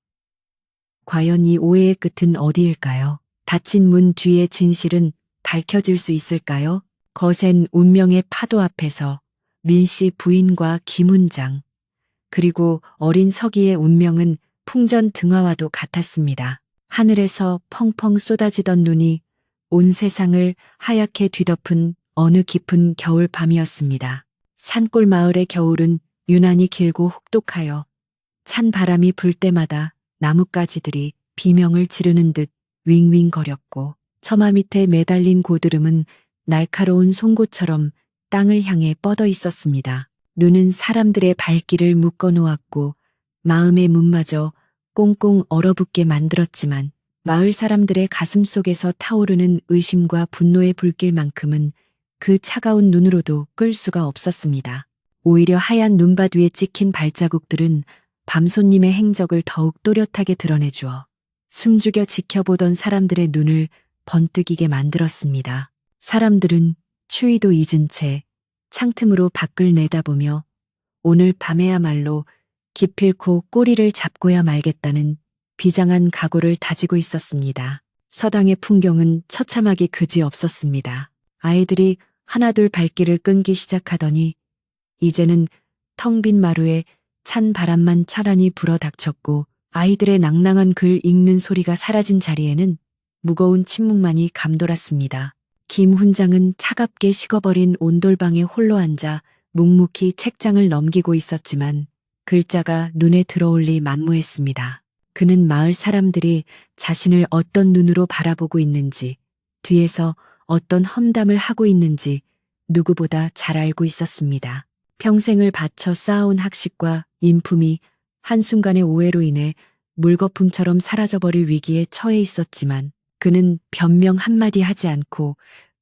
과연 이 오해의 끝은 어디일까요? 닫힌 문 뒤의 진실은 밝혀질 수 있을까요? 거센 운명의 파도 앞에서 민씨 부인과 김훈장, 그리고 어린 서기의 운명은 풍전 등화와도 같았습니다. 하늘에서 펑펑 쏟아지던 눈이 온 세상을 하얗게 뒤덮은 어느 깊은 겨울 밤이었습니다. 산골 마을의 겨울은 유난히 길고 혹독하여 찬 바람이 불 때마다 나뭇가지들이 비명을 지르는 듯 윙윙거렸고 처마 밑에 매달린 고드름은 날카로운 송곳처럼 땅을 향해 뻗어 있었습니다. 눈은 사람들의 발길을 묶어 놓았고 마음의 문마저 꽁꽁 얼어붙게 만들었지만 마을 사람들의 가슴 속에서 타오르는 의심과 분노의 불길만큼은 그 차가운 눈으로도 끌 수가 없었습니다. 오히려 하얀 눈밭 위에 찍힌 발자국들은 밤손님의 행적을 더욱 또렷하게 드러내주어 숨죽여 지켜보던 사람들의 눈을 번뜩이게 만들었습니다. 사람들은 추위도 잊은 채 창틈으로 밖을 내다보며 오늘 밤에야말로 기필코 꼬리를 잡고야 말겠다는 비장한 각오를 다지고 있었습니다. 서당의 풍경은 처참하기 그지 없었습니다. 아이들이 하나둘 발길을 끈기 시작하더니 이제는 텅 빈 마루에 찬 바람만 차란히 불어 닥쳤고 아이들의 낭낭한 글 읽는 소리가 사라진 자리에는 무거운 침묵만이 감돌았습니다. 김 훈장은 차갑게 식어버린 온돌방에 홀로 앉아 묵묵히 책장을 넘기고 있었지만 글자가 눈에 들어올리 만무했습니다. 그는 마을 사람들이 자신을 어떤 눈으로 바라보고 있는지, 뒤에서 어떤 험담을 하고 있는지 누구보다 잘 알고 있었습니다. 평생을 바쳐 쌓아온 학식과 인품이 한순간의 오해로 인해 물거품처럼 사라져버릴 위기에 처해 있었지만 그는 변명 한마디 하지 않고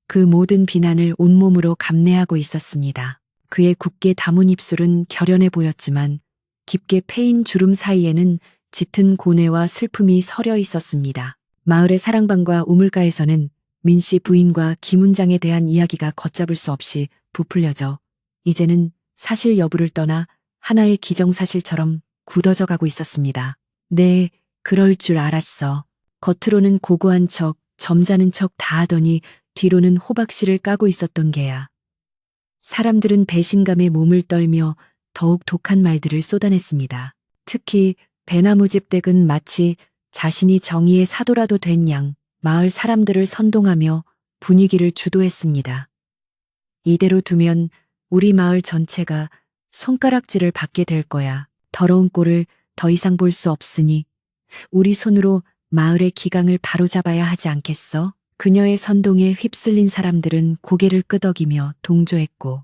그 모든 비난을 온몸으로 감내하고 있었습니다. 그의 굳게 다문 입술은 결연해 보였지만 깊게 패인 주름 사이에는 짙은 고뇌와 슬픔이 서려 있었습니다. 마을의 사랑방과 우물가에서는 민씨 부인과 김훈장에 대한 이야기가 걷잡을 수 없이 부풀려져 이제는 사실 여부를 떠나 하나의 기정사실처럼 굳어져 가고 있었습니다. 네, 그럴 줄 알았어. 겉으로는 고고한 척, 점잖은 척 다 하더니 뒤로는 호박씨를 까고 있었던 게야. 사람들은 배신감에 몸을 떨며 더욱 독한 말들을 쏟아냈습니다. 특히 배나무집 댁은 마치 자신이 정의의 사도라도 된 양 마을 사람들을 선동하며 분위기를 주도했습니다. 이대로 두면 우리 마을 전체가 손가락질을 받게 될 거야. 더러운 꼴을 더 이상 볼 수 없으니 우리 손으로 마을의 기강을 바로잡아야 하지 않겠어? 그녀의 선동에 휩쓸린 사람들은 고개를 끄덕이며 동조했고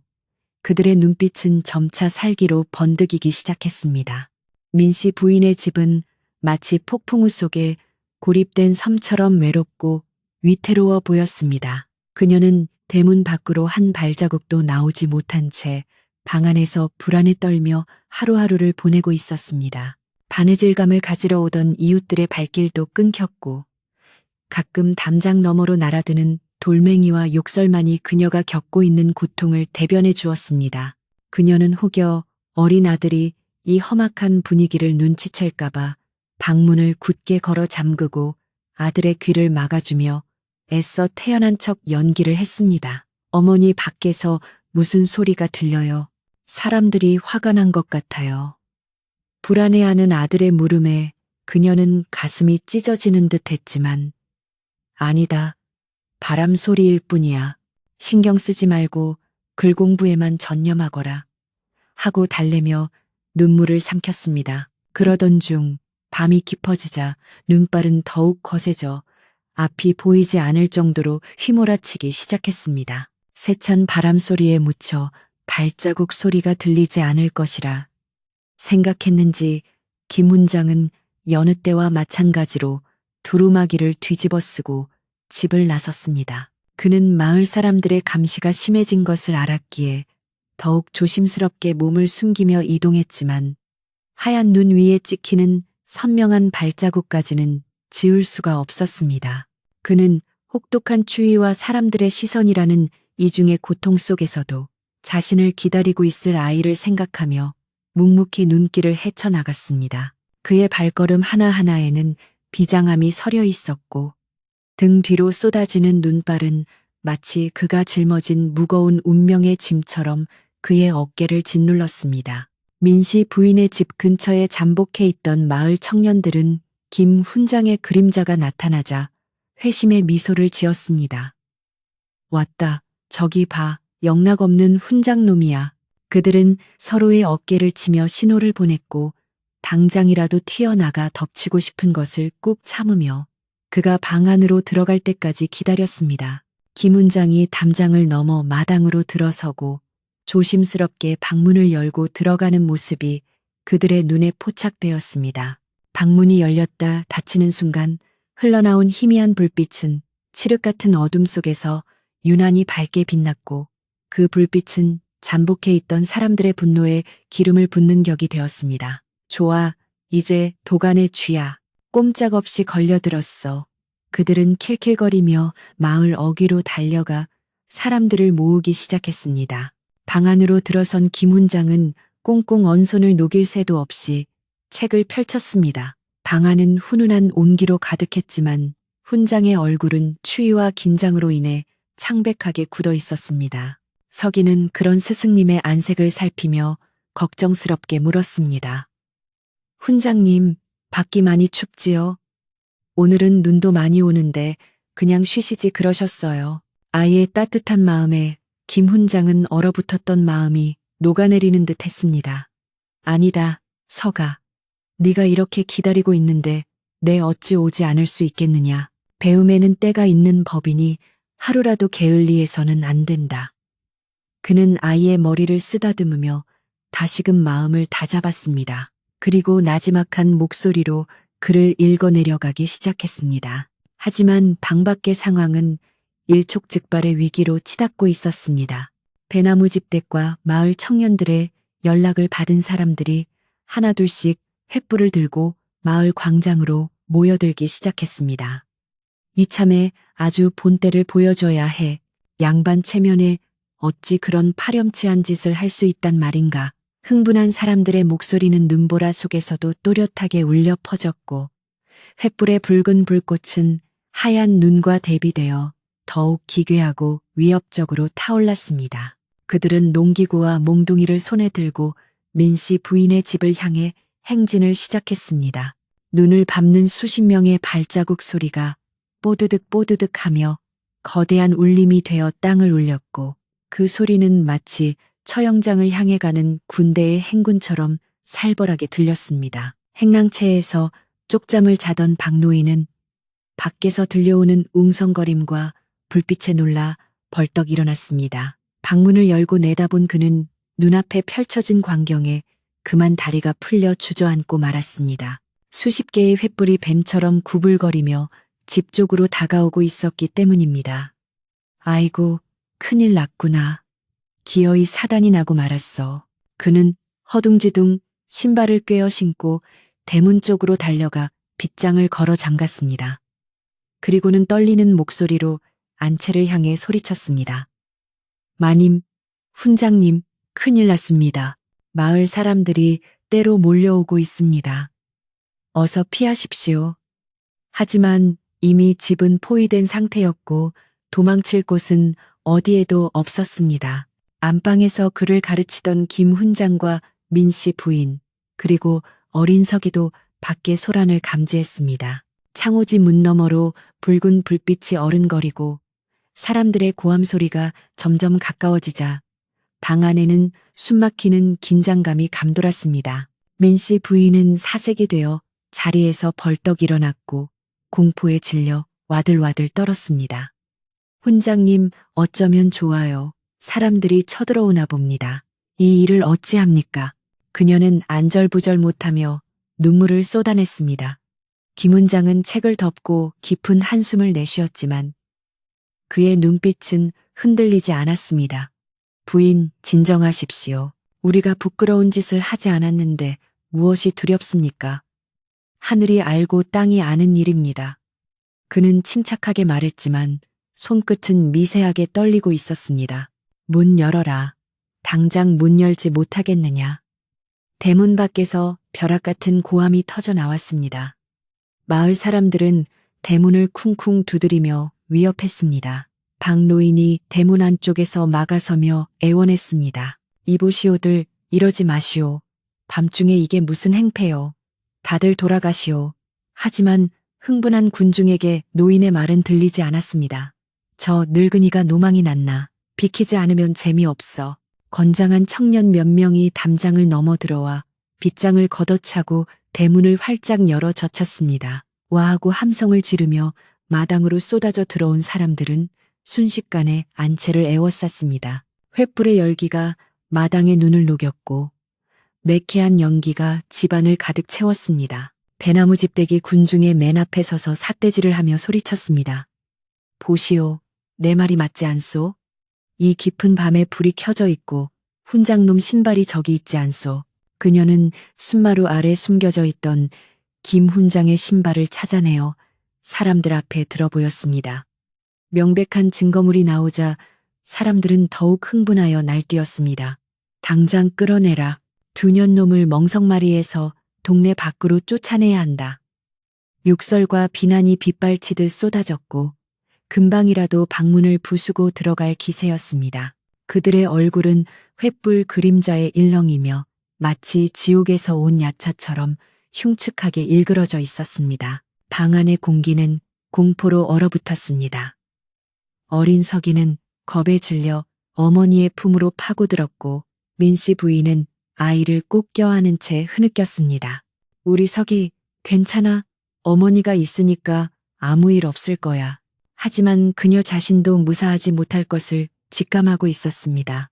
그들의 눈빛은 점차 살기로 번득이기 시작했습니다. 민씨 부인의 집은 마치 폭풍우 속에 고립된 섬처럼 외롭고 위태로워 보였습니다. 그녀는 대문 밖으로 한 발자국도 나오지 못한 채 방 안에서 불안에 떨며 하루하루를 보내고 있었습니다. 바느질감을 가지러 오던 이웃들의 발길도 끊겼고 가끔 담장 너머로 날아드는 돌멩이와 욕설만이 그녀가 겪고 있는 고통을 대변해 주었습니다. 그녀는 혹여 어린 아들이 이 험악한 분위기를 눈치챌까봐 방문을 굳게 걸어 잠그고 아들의 귀를 막아주며 애써 태연한 척 연기를 했습니다. 어머니 밖에서 무슨 소리가 들려요. 사람들이 화가 난 것 같아요. 불안해하는 아들의 물음에 그녀는 가슴이 찢어지는 듯 했지만 아니다. 바람 소리일 뿐이야. 신경 쓰지 말고 글 공부에만 전념하거라. 하고 달래며 눈물을 삼켰습니다. 그러던 중 밤이 깊어지자 눈발은 더욱 거세져 앞이 보이지 않을 정도로 휘몰아치기 시작했습니다. 세찬 바람 소리에 묻혀 발자국 소리가 들리지 않을 것이라 생각했는지 김훈장은 여느 때와 마찬가지로 두루마기를 뒤집어 쓰고 집을 나섰습니다. 그는 마을 사람들의 감시가 심해진 것을 알았기에 더욱 조심스럽게 몸을 숨기며 이동했지만 하얀 눈 위에 찍히는 선명한 발자국까지는 지울 수가 없었습니다. 그는 혹독한 추위와 사람들의 시선이라는 이중의 고통 속에서도 자신을 기다리고 있을 아이를 생각하며 묵묵히 눈길을 헤쳐나갔습니다. 그의 발걸음 하나하나에는 비장함이 서려 있었고 등 뒤로 쏟아지는 눈발은 마치 그가 짊어진 무거운 운명의 짐처럼 그의 어깨를 짓눌렀습니다. 민씨 부인의 집 근처에 잠복해 있던 마을 청년들은 김 훈장의 그림자가 나타나자 회심의 미소를 지었습니다. 왔다, 저기 봐, 영락없는 훈장놈이야. 그들은 서로의 어깨를 치며 신호를 보냈고 당장이라도 튀어나가 덮치고 싶은 것을 꾹 참으며 그가 방 안으로 들어갈 때까지 기다렸습니다. 김 훈장이 담장을 넘어 마당으로 들어서고 조심스럽게 방문을 열고 들어가는 모습이 그들의 눈에 포착되었습니다. 방문이 열렸다 닫히는 순간 흘러나온 희미한 불빛은 칠흑 같은 어둠 속에서 유난히 밝게 빛났고 그 불빛은 잠복해 있던 사람들의 분노에 기름을 붓는 격이 되었습니다. 좋아, 이제 도간의 쥐야. 꼼짝없이 걸려들었어. 그들은 킬킬거리며 마을 어귀로 달려가 사람들을 모으기 시작했습니다. 방 안으로 들어선 김 훈장은 꽁꽁 언 손을 녹일 새도 없이 책을 펼쳤습니다. 방 안은 훈훈한 온기로 가득했지만 훈장의 얼굴은 추위와 긴장으로 인해 창백하게 굳어 있었습니다. 서기는 그런 스승님의 안색을 살피며 걱정스럽게 물었습니다. 훈장님, 밖이 많이 춥지요? 오늘은 눈도 많이 오는데 그냥 쉬시지 그러셨어요. 아이의 따뜻한 마음에 김 훈장은 얼어붙었던 마음이 녹아내리는 듯 했습니다. 아니다, 서가. 네가 이렇게 기다리고 있는데 내 어찌 오지 않을 수 있겠느냐. 배움에는 때가 있는 법이니 하루라도 게을리해서는 안 된다. 그는 아이의 머리를 쓰다듬으며 다시금 마음을 다잡았습니다. 그리고 나지막한 목소리로 글을 읽어내려가기 시작했습니다. 하지만 방 밖의 상황은 일촉즉발의 위기로 치닫고 있었습니다. 배나무 집댁과 마을 청년들의 연락을 받은 사람들이 하나둘씩 횃불을 들고 마을 광장으로 모여들기 시작했습니다. 이참에 아주 본때를 보여줘야 해. 양반 체면에 어찌 그런 파렴치한 짓을 할 수 있단 말인가. 흥분한 사람들의 목소리는 눈보라 속에서도 또렷하게 울려 퍼졌고 횃불의 붉은 불꽃은 하얀 눈과 대비되어 더욱 기괴하고 위협적으로 타올랐습니다. 그들은 농기구와 몽둥이를 손에 들고 민씨 부인의 집을 향해 행진을 시작했습니다. 눈을 밟는 수십 명의 발자국 소리가 뽀드득 뽀드득 하며 거대한 울림이 되어 땅을 울렸고 그 소리는 마치 처형장을 향해 가는 군대의 행군처럼 살벌하게 들렸습니다. 행랑채에서 쪽잠을 자던 박노인은 밖에서 들려오는 웅성거림과 불빛에 놀라 벌떡 일어났습니다. 방문을 열고 내다본 그는 눈앞에 펼쳐진 광경에 그만 다리가 풀려 주저앉고 말았습니다. 수십 개의 횃불이 뱀처럼 구불거리며 집 쪽으로 다가오고 있었기 때문입니다. 아이고, 큰일 났구나. 기어이 사단이 나고 말았어. 그는 허둥지둥 신발을 꿰어 신고 대문 쪽으로 달려가 빗장을 걸어 잠갔습니다. 그리고는 떨리는 목소리로 안채를 향해 소리쳤습니다. 마님, 훈장님, 큰일 났습니다. 마을 사람들이 때로 몰려오고 있습니다. 어서 피하십시오. 하지만 이미 집은 포위된 상태였고 도망칠 곳은 어디에도 없었습니다. 안방에서 그를 가르치던 김 훈장과 민씨 부인, 그리고 어린 서기도 밖에 소란을 감지했습니다. 창호지 문 너머로 붉은 불빛이 어른거리고 사람들의 고함 소리가 점점 가까워지자 방 안에는 숨막히는 긴장감이 감돌았습니다. 민씨 부인은 사색이 되어 자리에서 벌떡 일어났고 공포에 질려 와들와들 떨었습니다. 훈장님, 어쩌면 좋아요. 사람들이 쳐들어오나 봅니다. 이 일을 어찌합니까? 그녀는 안절부절 못하며 눈물을 쏟아냈습니다. 김 훈장은 책을 덮고 깊은 한숨을 내쉬었지만 그의 눈빛은 흔들리지 않았습니다. 부인, 진정하십시오. 우리가 부끄러운 짓을 하지 않았는데 무엇이 두렵습니까? 하늘이 알고 땅이 아는 일입니다. 그는 침착하게 말했지만 손끝은 미세하게 떨리고 있었습니다. 문 열어라. 당장 문 열지 못하겠느냐. 대문 밖에서 벼락 같은 고함이 터져 나왔습니다. 마을 사람들은 대문을 쿵쿵 두드리며 위협했습니다. 박노인이 대문 안쪽에서 막아서며 애원했습니다. 이보시오들, 이러지 마시오. 밤중에 이게 무슨 행패요. 다들 돌아가시오. 하지만 흥분한 군중에게 노인의 말은 들리지 않았습니다. 저 늙은이가 노망이 났나. 비키지 않으면 재미없어. 건장한 청년 몇 명이 담장을 넘어들어와 빗장을 걷어차고 대문을 활짝 열어 젖혔습니다. 와하고 함성을 지르며 마당으로 쏟아져 들어온 사람들은 순식간에 안채를 에워쌌습니다. 횃불의 열기가 마당의 눈을 녹였고 매캐한 연기가 집안을 가득 채웠습니다. 배나무 집대기 군중의 맨 앞에 서서 삿대질을 하며 소리쳤습니다. 보시오, 내 말이 맞지 않소? 이 깊은 밤에 불이 켜져 있고 훈장놈 신발이 저기 있지 않소? 그녀는 승마루 아래 숨겨져 있던 김 훈장의 신발을 찾아내어 사람들 앞에 들어보였습니다. 명백한 증거물이 나오자 사람들은 더욱 흥분하여 날뛰었습니다. 당장 끌어내라. 두년놈을 멍석마리에서 동네 밖으로 쫓아내야 한다. 욕설과 비난이 빗발치듯 쏟아졌고 금방이라도 방문을 부수고 들어갈 기세였습니다. 그들의 얼굴은 횃불 그림자에 일렁이며 마치 지옥에서 온 야차처럼 흉측하게 일그러져 있었습니다. 방 안의 공기는 공포로 얼어붙었습니다. 어린 석이는 겁에 질려 어머니의 품으로 파고들었고 민씨 부인은 아이를 꼭 껴안은 채 흐느꼈습니다. 우리 석이 괜찮아. 어머니가 있으니까 아무 일 없을 거야. 하지만 그녀 자신도 무사하지 못할 것을 직감하고 있었습니다.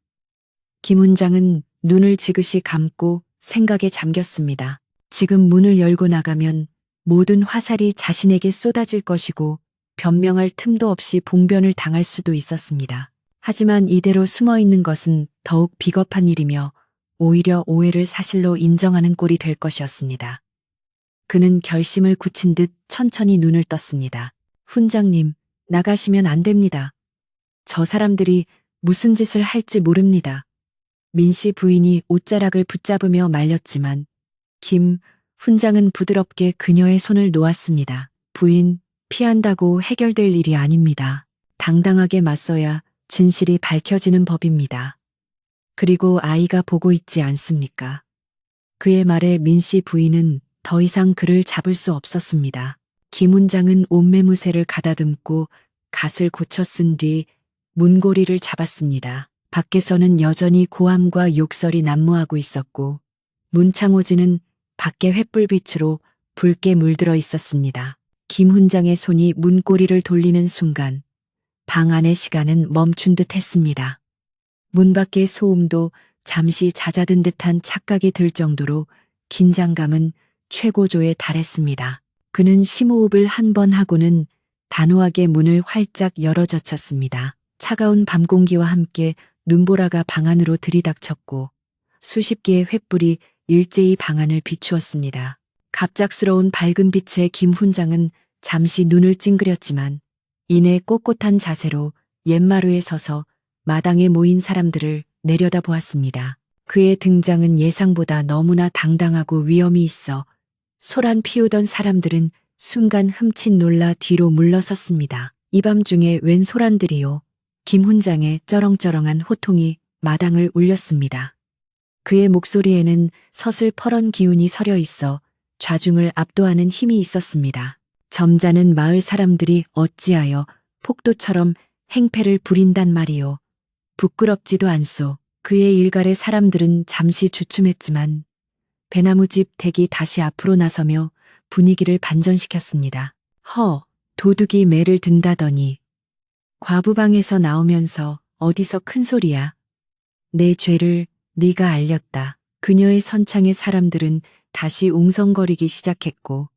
김 훈장은 눈을 지그시 감고 생각에 잠겼습니다. 지금 문을 열고 나가면 모든 화살이 자신에게 쏟아질 것이고 변명할 틈도 없이 봉변을 당할 수도 있었습니다. 하지만 이대로 숨어 있는 것은 더욱 비겁한 일이며 오히려 오해를 사실로 인정하는 꼴이 될 것이었습니다. 그는 결심을 굳힌 듯 천천히 눈을 떴습니다. 훈장님, 나가시면 안 됩니다. 저 사람들이 무슨 짓을 할지 모릅니다. 민씨 부인이 옷자락을 붙잡으며 말렸지만 김 훈장은 부드럽게 그녀의 손을 놓았습니다. 부인, 피한다고 해결될 일이 아닙니다. 당당하게 맞서야 진실이 밝혀지는 법입니다. 그리고 아이가 보고 있지 않습니까? 그의 말에 민씨 부인은 더 이상 그를 잡을 수 없었습니다. 김 훈장은 옷매무새를 가다듬고 갓을 고쳐 쓴 뒤 문고리를 잡았습니다. 밖에서는 여전히 고함과 욕설이 난무하고 있었고 문창호지는 밖의 횃불빛으로 붉게 물들어 있었습니다. 김 훈장의 손이 문고리를 돌리는 순간 방 안의 시간은 멈춘 듯 했습니다. 문 밖의 소음도 잠시 잦아든 듯한 착각이 들 정도로 긴장감은 최고조에 달했습니다. 그는 심호흡을 한 번 하고는 단호하게 문을 활짝 열어 젖혔습니다. 차가운 밤 공기와 함께 눈보라가 방 안으로 들이닥쳤고 수십 개의 횃불이 일제히 방 안을 비추었습니다. 갑작스러운 밝은 빛에 김 훈장은 잠시 눈을 찡그렸지만 이내 꼿꼿한 자세로 옛마루에 서서 마당에 모인 사람들을 내려다보았습니다. 그의 등장은 예상보다 너무나 당당하고 위엄이 있어 소란 피우던 사람들은 순간 흠칫 놀라 뒤로 물러섰습니다. 이 밤중에 웬 소란들이요. 김 훈장의 쩌렁쩌렁한 호통이 마당을 울렸습니다. 그의 목소리에는 서슬퍼런 기운이 서려 있어 좌중을 압도하는 힘이 있었습니다. 점잖은 마을 사람들이 어찌하여 폭도처럼 행패를 부린단 말이요. 부끄럽지도 않소. 그의 일갈에 사람들은 잠시 주춤했지만 배나무집 댁이 다시 앞으로 나서며 분위기를 반전시켰습니다. 도둑이 매를 든다더니 과부방에서 나오면서 어디서 큰 소리야. 내 죄를 네가 알렸다. 그녀의 선창에 사람들은 다시 웅성거리기 시작했고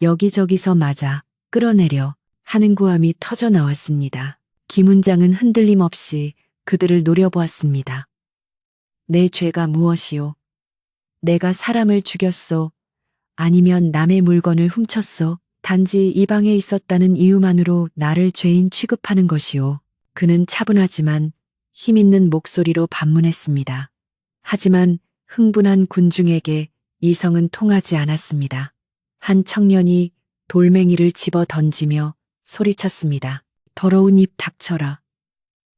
여기저기서 맞아 끌어내려 하는 고함이 터져 나왔습니다. 김훈장은 흔들림 없이 그들을 노려보았습니다. 내 죄가 무엇이오? 내가 사람을 죽였소? 아니면 남의 물건을 훔쳤소? 단지 이 방에 있었다는 이유만으로 나를 죄인 취급하는 것이오. 그는 차분하지만 힘있는 목소리로 반문했습니다. 하지만 흥분한 군중에게 이성은 통하지 않았습니다. 한 청년이 돌멩이를 집어 던지며 소리쳤습니다. 더러운 입 닥쳐라.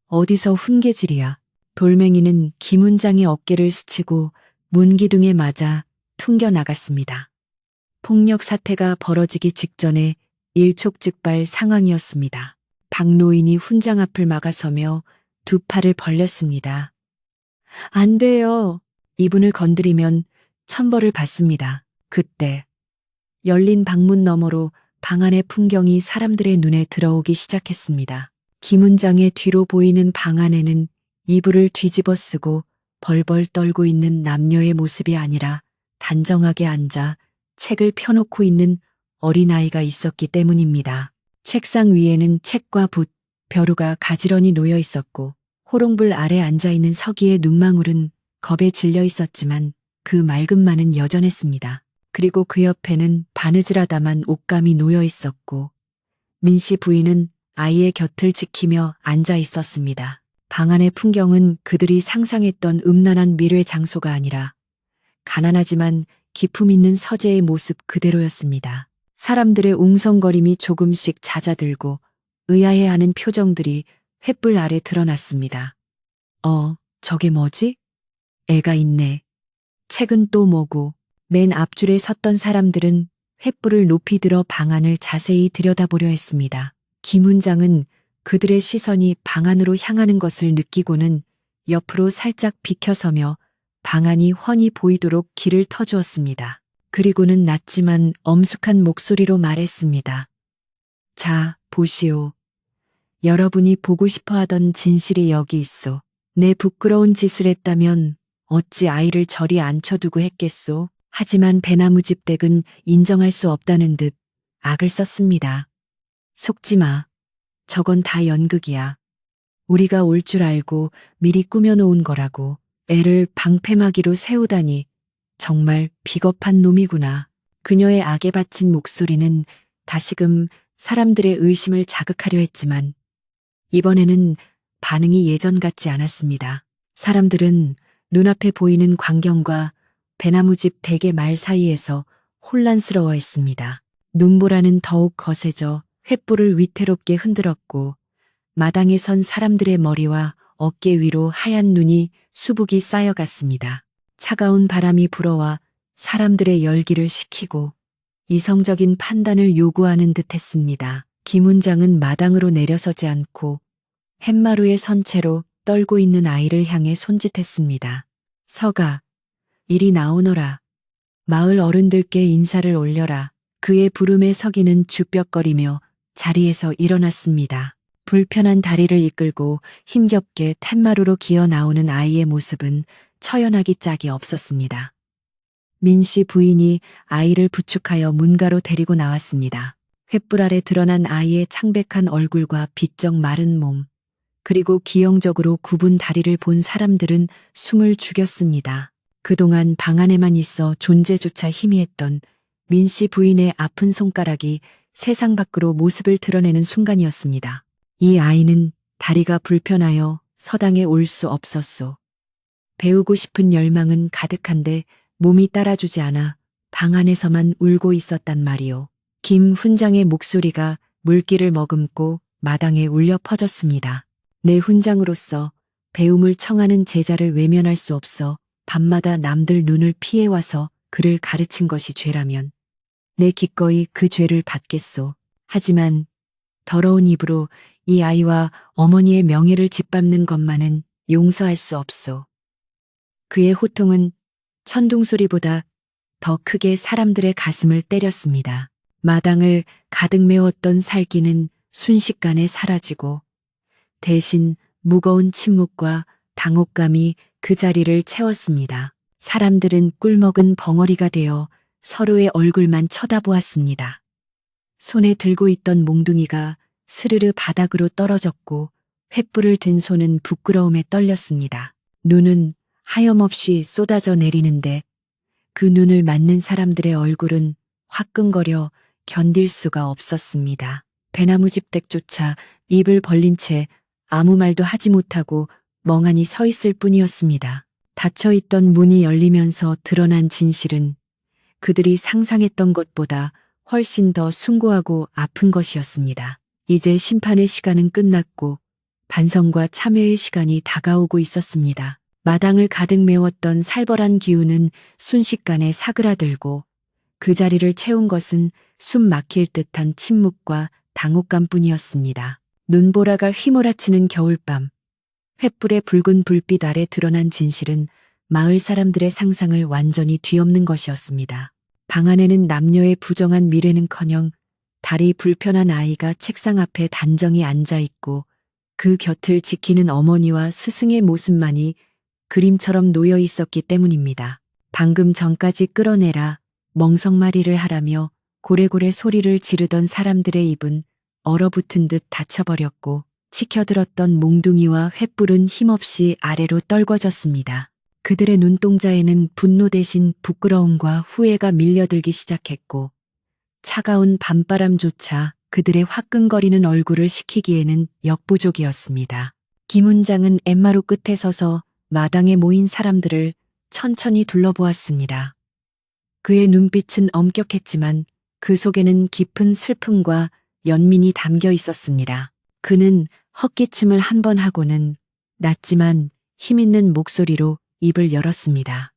어디서 훈계질이야. 돌멩이는 김훈장의 어깨를 스치고 문기둥에 맞아 퉁겨 나갔습니다. 폭력 사태가 벌어지기 직전에 일촉즉발 상황이었습니다. 박노인이 훈장 앞을 막아서며 두 팔을 벌렸습니다. 안 돼요. 이분을 건드리면 천벌을 받습니다. 그때 열린 방문 너머로 방 안의 풍경이 사람들의 눈에 들어오기 시작했습니다. 김훈장의 뒤로 보이는 방 안에는 이불을 뒤집어 쓰고 벌벌 떨고 있는 남녀의 모습이 아니라 단정하게 앉아 책을 펴놓고 있는 어린아이가 있었기 때문입니다. 책상 위에는 책과 붓, 벼루가 가지런히 놓여 있었고 호롱불 아래 앉아있는 서기의 눈망울은 겁에 질려 있었지만 그 맑음만은 여전했습니다. 그리고 그 옆에는 바느질하다만 옷감이 놓여 있었고 민씨 부인은 아이의 곁을 지키며 앉아 있었습니다. 방 안의 풍경은 그들이 상상했던 음란한 미래 장소가 아니라 가난하지만 기품 있는 서재의 모습 그대로였습니다. 사람들의 웅성거림이 조금씩 잦아들고 의아해하는 표정들이 횃불 아래 드러났습니다. 저게 뭐지? 애가 있네. 책은 또 뭐고? 맨 앞줄에 섰던 사람들은 횃불을 높이 들어 방 안을 자세히 들여다보려 했습니다. 김훈장은 그들의 시선이 방 안으로 향하는 것을 느끼고는 옆으로 살짝 비켜서며 방 안이 훤히 보이도록 길을 터주었습니다. 그리고는 낮지만 엄숙한 목소리로 말했습니다. 자, 보시오. 여러분이 보고 싶어 하던 진실이 여기 있소. 내 부끄러운 짓을 했다면 어찌 아이를 저리 앉혀두고 했겠소. 하지만 배나무집 댁은 인정할 수 없다는 듯 악을 썼습니다. 속지 마. 저건 다 연극이야. 우리가 올 줄 알고 미리 꾸며놓은 거라고. 애를 방패막이로 세우다니 정말 비겁한 놈이구나. 그녀의 악에 바친 목소리는 다시금 사람들의 의심을 자극하려 했지만 이번에는 반응이 예전 같지 않았습니다. 사람들은 눈앞에 보이는 광경과 배나무집 댁의 말 사이에서 혼란스러워했습니다. 눈보라는 더욱 거세져 횃불을 위태롭게 흔들었고 마당에 선 사람들의 머리와 어깨 위로 하얀 눈이 수북이 쌓여갔습니다. 차가운 바람이 불어와 사람들의 열기를 식히고 이성적인 판단을 요구하는 듯 했습니다. 김훈장은 마당으로 내려서지 않고 햇마루에 선 채로 떨고 있는 아이를 향해 손짓했습니다. 서가, 이리 나오너라. 마을 어른들께 인사를 올려라. 그의 부름에 서기는 주뼛거리며 자리에서 일어났습니다. 불편한 다리를 이끌고 힘겹게 툇마루로 기어 나오는 아이의 모습은 처연하기 짝이 없었습니다. 민씨 부인이 아이를 부축하여 문가로 데리고 나왔습니다. 횃불 아래 드러난 아이의 창백한 얼굴과 비쩍 마른 몸, 그리고 기형적으로 굽은 다리를 본 사람들은 숨을 죽였습니다. 그동안 방 안에만 있어 존재조차 희미했던 민씨 부인의 아픈 손가락이 세상 밖으로 모습을 드러내는 순간이었습니다. 이 아이는 다리가 불편하여 서당에 올 수 없었소. 배우고 싶은 열망은 가득한데 몸이 따라주지 않아 방 안에서만 울고 있었단 말이오. 김 훈장의 목소리가 물기를 머금고 마당에 울려 퍼졌습니다. 내 훈장으로서 배움을 청하는 제자를 외면할 수 없어 밤마다 남들 눈을 피해와서 그를 가르친 것이 죄라면 내 기꺼이 그 죄를 받겠소. 하지만 더러운 입으로 이 아이와 어머니의 명예를 짓밟는 것만은 용서할 수 없소. 그의 호통은 천둥소리보다 더 크게 사람들의 가슴을 때렸습니다. 마당을 가득 메웠던 살기는 순식간에 사라지고 대신 무거운 침묵과 당혹감이 그 자리를 채웠습니다. 사람들은 꿀먹은 벙어리가 되어 서로의 얼굴만 쳐다보았습니다. 손에 들고 있던 몽둥이가 스르르 바닥으로 떨어졌고 횃불을 든 손은 부끄러움에 떨렸습니다. 눈은 하염없이 쏟아져 내리는데 그 눈을 맞는 사람들의 얼굴은 화끈거려 견딜 수가 없었습니다. 배나무집 댁조차 입을 벌린 채 아무 말도 하지 못하고 멍하니 서 있을 뿐이었습니다. 닫혀있던 문이 열리면서 드러난 진실은 그들이 상상했던 것보다 훨씬 더 숭고하고 아픈 것이었습니다. 이제 심판의 시간은 끝났고 반성과 참회의 시간이 다가오고 있었습니다. 마당을 가득 메웠던 살벌한 기운은 순식간에 사그라들고 그 자리를 채운 것은 숨 막힐 듯한 침묵과 당혹감뿐이었습니다. 눈보라가 휘몰아치는 겨울밤, 횃불의 붉은 불빛 아래 드러난 진실은 마을 사람들의 상상을 완전히 뒤엎는 것이었습니다. 방 안에는 남녀의 부정한 미래는커녕 다리 불편한 아이가 책상 앞에 단정히 앉아 있고 그 곁을 지키는 어머니와 스승의 모습만이 그림처럼 놓여 있었기 때문입니다. 방금 전까지 끌어내라, 멍석말이를 하라며 고래고래 소리를 지르던 사람들의 입은 얼어붙은 듯 닫혀버렸고 치켜들었던 몽둥이와 횃불은 힘없이 아래로 떨궈졌습니다. 그들의 눈동자에는 분노 대신 부끄러움과 후회가 밀려들기 시작했고 차가운 밤바람조차 그들의 화끈거리는 얼굴을 식히기에는 역부족이었습니다. 김훈장은 엠마루 끝에 서서 마당에 모인 사람들을 천천히 둘러보았습니다. 그의 눈빛은 엄격했지만 그 속에는 깊은 슬픔과 연민이 담겨 있었습니다. 그는 헛기침을 한 번 하고는 낮지만 힘있는 목소리로 입을 열었습니다.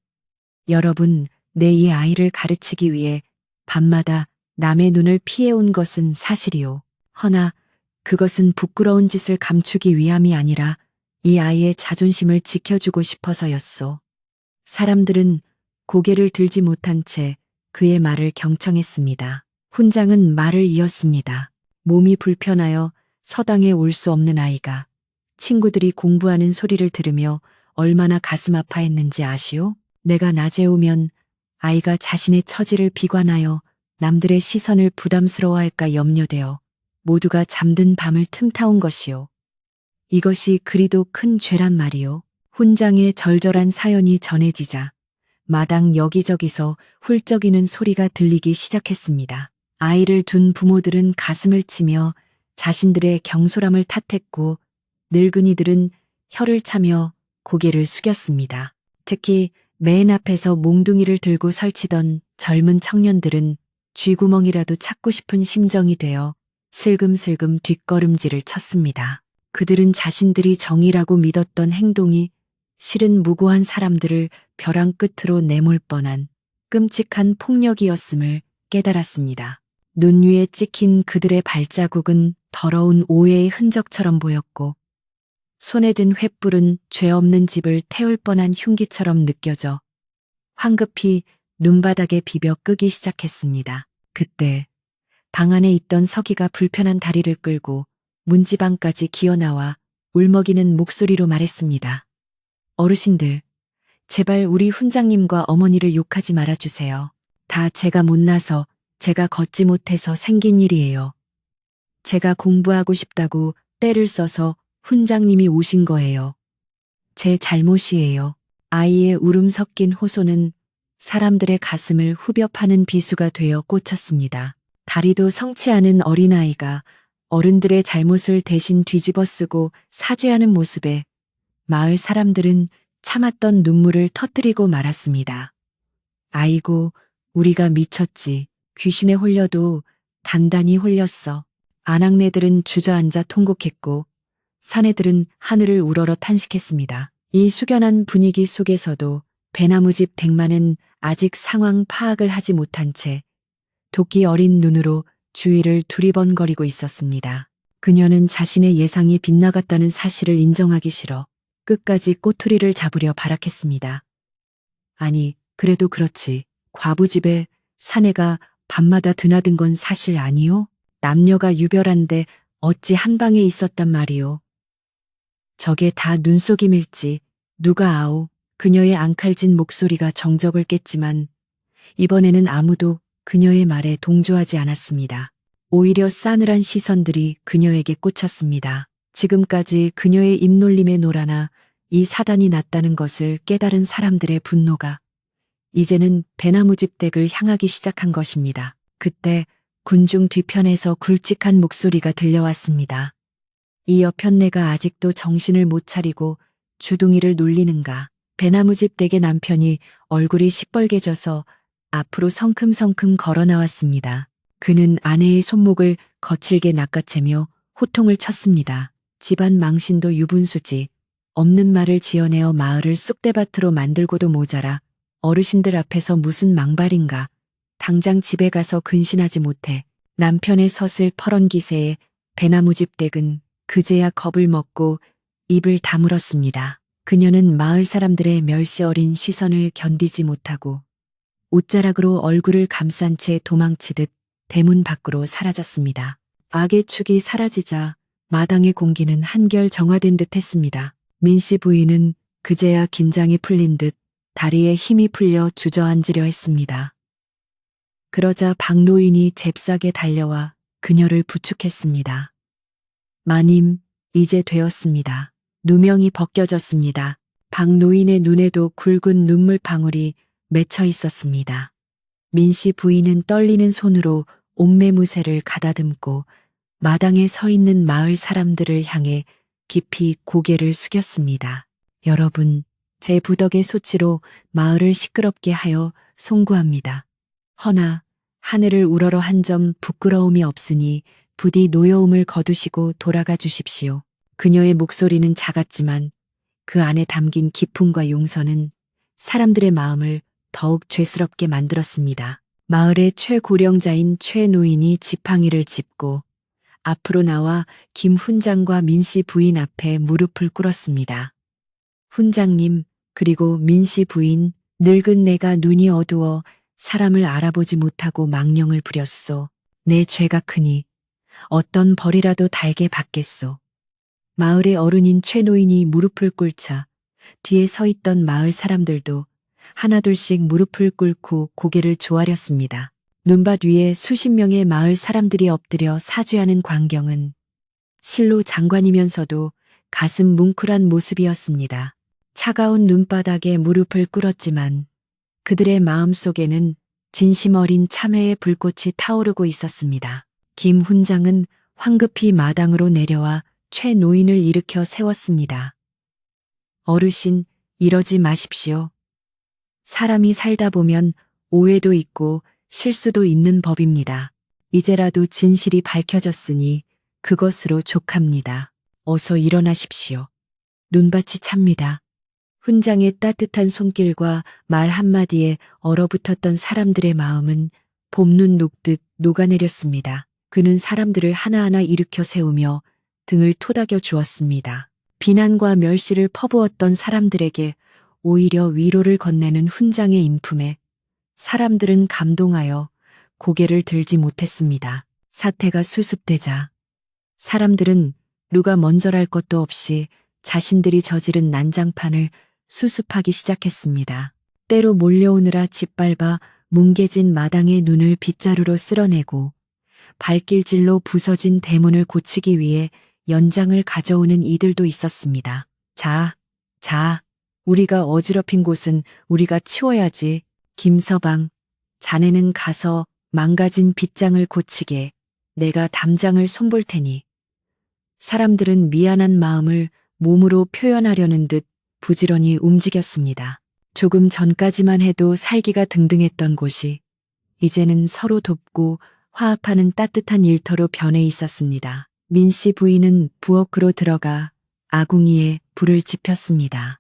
여러분, 내 이 아이를 가르치기 위해 밤마다 남의 눈을 피해온 것은 사실이요. 허나 그것은 부끄러운 짓을 감추기 위함이 아니라 이 아이의 자존심을 지켜주고 싶어서였소. 사람들은 고개를 들지 못한 채 그의 말을 경청했습니다. 훈장은 말을 이었습니다. 몸이 불편하여 서당에 올 수 없는 아이가 친구들이 공부하는 소리를 들으며 얼마나 가슴 아파했는지 아시오? 내가 낮에 오면 아이가 자신의 처지를 비관하여 남들의 시선을 부담스러워할까 염려되어 모두가 잠든 밤을 틈타온 것이요. 이것이 그리도 큰 죄란 말이요. 훈장의 절절한 사연이 전해지자 마당 여기저기서 훌쩍이는 소리가 들리기 시작했습니다. 아이를 둔 부모들은 가슴을 치며 자신들의 경솔함을 탓했고 늙은이들은 혀를 차며 고개를 숙였습니다. 특히 맨 앞에서 몽둥이를 들고 설치던 젊은 청년들은 쥐구멍이라도 찾고 싶은 심정이 되어 슬금슬금 뒷걸음질을 쳤습니다. 그들은 자신들이 정의라고 믿었던 행동이 실은 무고한 사람들을 벼랑 끝으로 내몰 뻔한 끔찍한 폭력이었음을 깨달았습니다. 눈 위에 찍힌 그들의 발자국은 더러운 오해의 흔적처럼 보였고 손에 든 횃불은 죄 없는 집을 태울 뻔한 흉기처럼 느껴져 황급히 눈바닥에 비벼 끄기 시작했습니다. 그때 방 안에 있던 서기가 불편한 다리를 끌고 문지방까지 기어나와 울먹이는 목소리로 말했습니다. 어르신들, 제발 우리 훈장님과 어머니를 욕하지 말아주세요. 다 제가 못나서 제가 걷지 못해서 생긴 일이에요. 제가 공부하고 싶다고 때를 써서 훈장님이 오신 거예요. 제 잘못이에요. 아이의 울음 섞인 호소는 사람들의 가슴을 후벼 파는 비수가 되어 꽂혔습니다. 다리도 성치 않은 어린아이가 어른들의 잘못을 대신 뒤집어 쓰고 사죄하는 모습에 마을 사람들은 참았던 눈물을 터뜨리고 말았습니다. 아이고, 우리가 미쳤지. 귀신에 홀려도 단단히 홀렸어. 아낙네들은 주저앉아 통곡했고 사내들은 하늘을 우러러 탄식했습니다. 이 숙연한 분위기 속에서도 배나무집 댁만은 아직 상황 파악을 하지 못한 채 도끼 어린 눈으로 주위를 두리번거리고 있었습니다. 그녀는 자신의 예상이 빗나갔다는 사실을 인정하기 싫어 끝까지 꼬투리를 잡으려 발악했습니다. 아니, 그래도 그렇지. 과부집에 사내가 밤마다 드나든 건 사실 아니요? 남녀가 유별한데 어찌 한 방에 있었단 말이오. 저게 다 눈속임일지 누가 아오. 그녀의 앙칼진 목소리가 정적을 깼지만 이번에는 아무도 그녀의 말에 동조하지 않았습니다. 오히려 싸늘한 시선들이 그녀에게 꽂혔습니다. 지금까지 그녀의 입놀림에 놀아나 이 사단이 났다는 것을 깨달은 사람들의 분노가 이제는 배나무집 댁을 향하기 시작한 것입니다. 그때 군중 뒤편에서 굵직한 목소리가 들려왔습니다. 이 여편네가 아직도 정신을 못 차리고 주둥이를 놀리는가. 배나무집 댁의 남편이 얼굴이 시뻘개져서 앞으로 성큼성큼 걸어 나왔습니다. 그는 아내의 손목을 거칠게 낚아채며 호통을 쳤습니다. 집안 망신도 유분수지. 없는 말을 지어내어 마을을 쑥대밭으로 만들고도 모자라 어르신들 앞에서 무슨 망발인가. 당장 집에 가서 근신하지 못해. 남편의 서슬 퍼런 기세에 배나무집 댁은 그제야 겁을 먹고 입을 다물었습니다. 그녀는 마을 사람들의 멸시 어린 시선을 견디지 못하고 옷자락으로 얼굴을 감싼 채 도망치듯 대문 밖으로 사라졌습니다. 악의 축이 사라지자 마당의 공기는 한결 정화된 듯 했습니다. 민씨 부인은 그제야 긴장이 풀린 듯 다리에 힘이 풀려 주저앉으려 했습니다. 그러자 박노인이 잽싸게 달려와 그녀를 부축했습니다. 마님, 이제 되었습니다. 누명이 벗겨졌습니다. 박노인의 눈에도 굵은 눈물 방울이 맺혀 있었습니다. 민씨 부인은 떨리는 손으로 옷매무새를 가다듬고 마당에 서 있는 마을 사람들을 향해 깊이 고개를 숙였습니다. 여러분, 제 부덕의 소치로 마을을 시끄럽게 하여 송구합니다. 허나 하늘을 우러러 한 점 부끄러움이 없으니 부디 노여움을 거두시고 돌아가 주십시오. 그녀의 목소리는 작았지만 그 안에 담긴 기품과 용서는 사람들의 마음을 더욱 죄스럽게 만들었습니다. 마을의 최고령자인 최노인이 지팡이를 짚고 앞으로 나와 김 훈장과 민씨 부인 앞에 무릎을 꿇었습니다. 훈장님, 그리고 민씨 부인, 늙은 내가 눈이 어두워 사람을 알아보지 못하고 망령을 부렸소. 내 죄가 크니 어떤 벌이라도 달게 받겠소. 마을의 어른인 최노인이 무릎을 꿇자 뒤에 서 있던 마을 사람들도 하나둘씩 무릎을 꿇고 고개를 조아렸습니다. 눈밭 위에 수십 명의 마을 사람들이 엎드려 사죄하는 광경은 실로 장관이면서도 가슴 뭉클한 모습이었습니다. 차가운 눈바닥에 무릎을 꿇었지만 그들의 마음 속에는 진심 어린 참회의 불꽃이 타오르고 있었습니다. 김 훈장은 황급히 마당으로 내려와 최 노인을 일으켜 세웠습니다. 어르신, 이러지 마십시오. 사람이 살다 보면 오해도 있고 실수도 있는 법입니다. 이제라도 진실이 밝혀졌으니 그것으로 족합니다. 어서 일어나십시오. 눈밭이 찹니다. 훈장의 따뜻한 손길과 말 한마디에 얼어붙었던 사람들의 마음은 봄눈 녹듯 녹아내렸습니다. 그는 사람들을 하나하나 일으켜 세우며 등을 토닥여 주었습니다. 비난과 멸시를 퍼부었던 사람들에게 오히려 위로를 건네는 훈장의 인품에 사람들은 감동하여 고개를 들지 못했습니다. 사태가 수습되자 사람들은 누가 먼저랄 것도 없이 자신들이 저지른 난장판을 수습하기 시작했습니다. 때로 몰려오느라 짓밟아 뭉개진 마당의 눈을 빗자루로 쓸어내고 발길질로 부서진 대문을 고치기 위해 연장을 가져오는 이들도 있었습니다. 자, 우리가 어지럽힌 곳은 우리가 치워야지. 김서방, 자네는 가서 망가진 빗장을 고치게. 내가 담장을 손볼 테니. 사람들은 미안한 마음을 몸으로 표현하려는 듯 부지런히 움직였습니다. 조금 전까지만 해도 살기가 등등했던 곳이 이제는 서로 돕고 화합하는 따뜻한 일터로 변해 있었습니다. 민씨 부인은 부엌으로 들어가 아궁이에 불을 지폈습니다.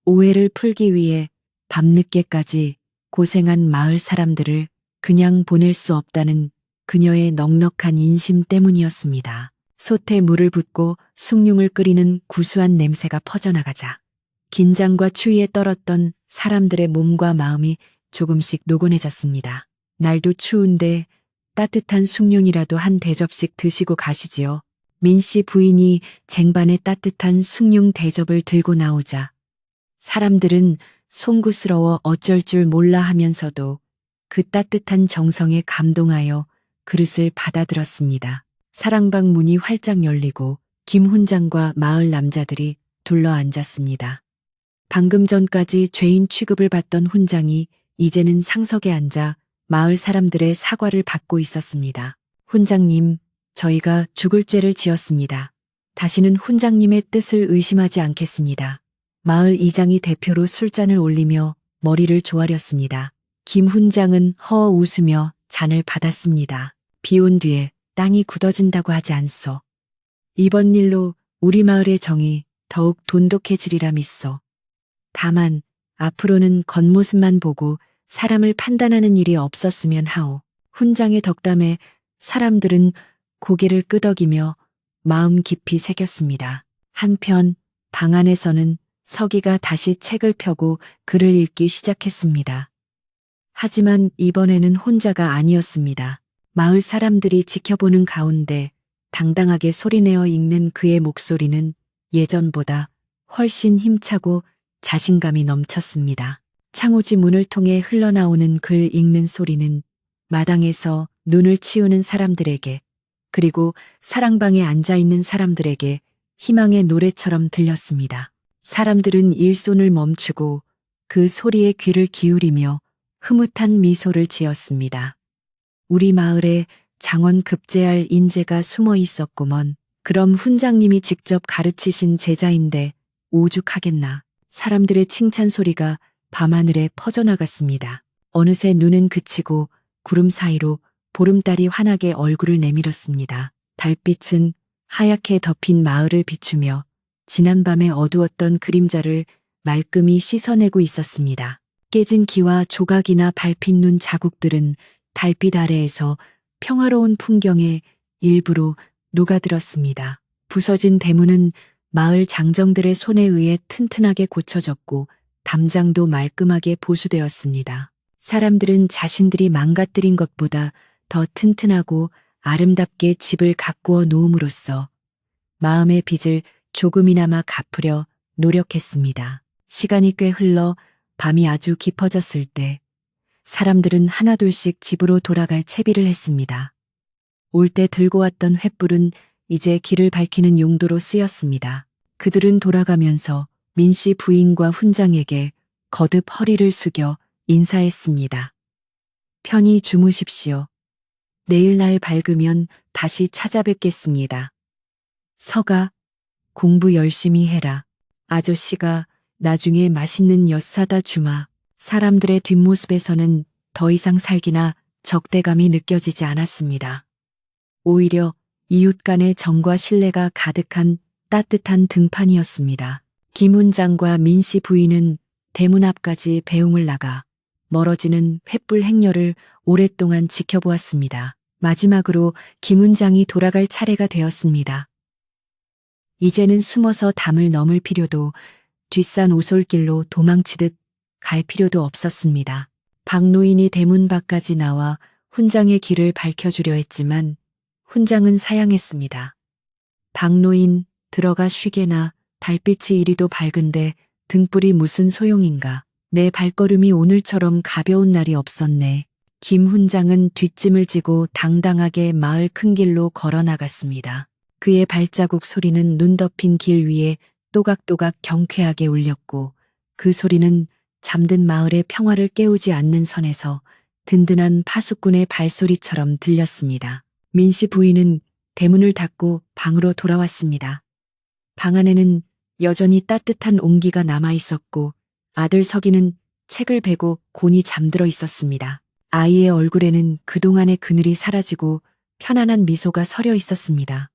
오해를 풀기 위해 밤늦게까지 고생한 마을 사람들을 그냥 보낼 수 없다는 그녀의 넉넉한 인심 때문이었습니다. 솥에 물을 붓고 숭늉을 끓이는 구수한 냄새가 퍼져나가자 긴장과 추위에 떨었던 사람들의 몸과 마음이 조금씩 노곤해졌습니다. 날도 추운데 따뜻한 숭늉이라도 한 대접씩 드시고 가시지요. 민씨 부인이 쟁반에 따뜻한 숭늉 대접을 들고 나오자 사람들은 송구스러워 어쩔 줄 몰라 하면서도 그 따뜻한 정성에 감동하여 그릇을 받아들었습니다. 사랑방 문이 활짝 열리고 김 훈장과 마을 남자들이 둘러앉았습니다. 방금 전까지 죄인 취급을 받던 훈장이 이제는 상석에 앉아 마을 사람들의 사과를 받고 있었습니다. 훈장님, 저희가 죽을 죄를 지었습니다. 다시는 훈장님의 뜻을 의심하지 않겠습니다. 마을 이장이 대표로 술잔을 올리며 머리를 조아렸습니다. 김 훈장은 허 웃으며 잔을 받았습니다. 비온 뒤에 땅이 굳어진다고 하지 않소. 이번 일로 우리 마을의 정이 더욱 돈독해지리라 믿소. 다만 앞으로는 겉모습만 보고 사람을 판단하는 일이 없었으면 하오. 훈장의 덕담에 사람들은 고개를 끄덕이며 마음 깊이 새겼습니다. 한편 방 안에서는 서기가 다시 책을 펴고 글을 읽기 시작했습니다. 하지만 이번에는 혼자가 아니었습니다. 마을 사람들이 지켜보는 가운데 당당하게 소리내어 읽는 그의 목소리는 예전보다 훨씬 힘차고 자신감이 넘쳤습니다. 창호지 문을 통해 흘러나오는 글 읽는 소리는 마당에서 눈을 치우는 사람들에게 그리고 사랑방에 앉아있는 사람들에게 희망의 노래처럼 들렸습니다. 사람들은 일손을 멈추고 그 소리에 귀를 기울이며 흐뭇한 미소를 지었습니다. 우리 마을에 장원 급제할 인재가 숨어 있었구먼. 그럼 훈장님이 직접 가르치신 제자인데 오죽하겠나. 사람들의 칭찬 소리가 밤하늘에 퍼져나갔습니다. 어느새 눈은 그치고 구름 사이로 보름달이 환하게 얼굴을 내밀었습니다. 달빛은 하얗게 덮인 마을을 비추며 지난밤에 어두웠던 그림자를 말끔히 씻어내고 있었습니다. 깨진 기와 조각이나 밟힌 눈 자국들은 달빛 아래에서 평화로운 풍경에 일부러 녹아들었습니다. 부서진 대문은 마을 장정들의 손에 의해 튼튼하게 고쳐졌고 담장도 말끔하게 보수되었습니다. 사람들은 자신들이 망가뜨린 것보다 더 튼튼하고 아름답게 집을 가꾸어 놓음으로써 마음의 빚을 조금이나마 갚으려 노력했습니다. 시간이 꽤 흘러 밤이 아주 깊어졌을 때 사람들은 하나둘씩 집으로 돌아갈 채비를 했습니다. 올 때 들고 왔던 횃불은 이제 길을 밝히는 용도로 쓰였습니다. 그들은 돌아가면서 민씨 부인과 훈장에게 거듭 허리를 숙여 인사했습니다. 편히 주무십시오. 내일 날 밝으면 다시 찾아뵙겠습니다. 서가, 공부 열심히 해라. 아저씨가 나중에 맛있는 엿 사다 주마. 사람들의 뒷모습에서는 더 이상 살기나 적대감이 느껴지지 않았습니다. 오히려 이웃 간의 정과 신뢰가 가득한 따뜻한 등판이었습니다. 김 훈장과 민씨 부인은 대문 앞까지 배웅을 나가 멀어지는 횃불 행렬을 오랫동안 지켜보았습니다. 마지막으로 김 훈장이 돌아갈 차례가 되었습니다. 이제는 숨어서 담을 넘을 필요도 뒷산 오솔길로 도망치듯 갈 필요도 없었습니다. 박노인이 대문 밖까지 나와 훈장의 길을 밝혀주려 했지만 훈장은 사양했습니다. 박노인, 들어가 쉬게나. 달빛이 이리도 밝은데 등불이 무슨 소용인가. 내 발걸음이 오늘처럼 가벼운 날이 없었네. 김 훈장은 뒷짐을 지고 당당하게 마을 큰 길로 걸어 나갔습니다. 그의 발자국 소리는 눈 덮인 길 위에 또각또각 경쾌하게 울렸고 그 소리는 잠든 마을의 평화를 깨우지 않는 선에서 든든한 파수꾼의 발소리처럼 들렸습니다. 민씨 부인은 대문을 닫고 방으로 돌아왔습니다. 방 안에는 여전히 따뜻한 온기가 남아 있었고 아들 서기는 책을 베고 곤히 잠들어 있었습니다. 아이의 얼굴에는 그동안의 그늘이 사라지고 편안한 미소가 서려 있었습니다.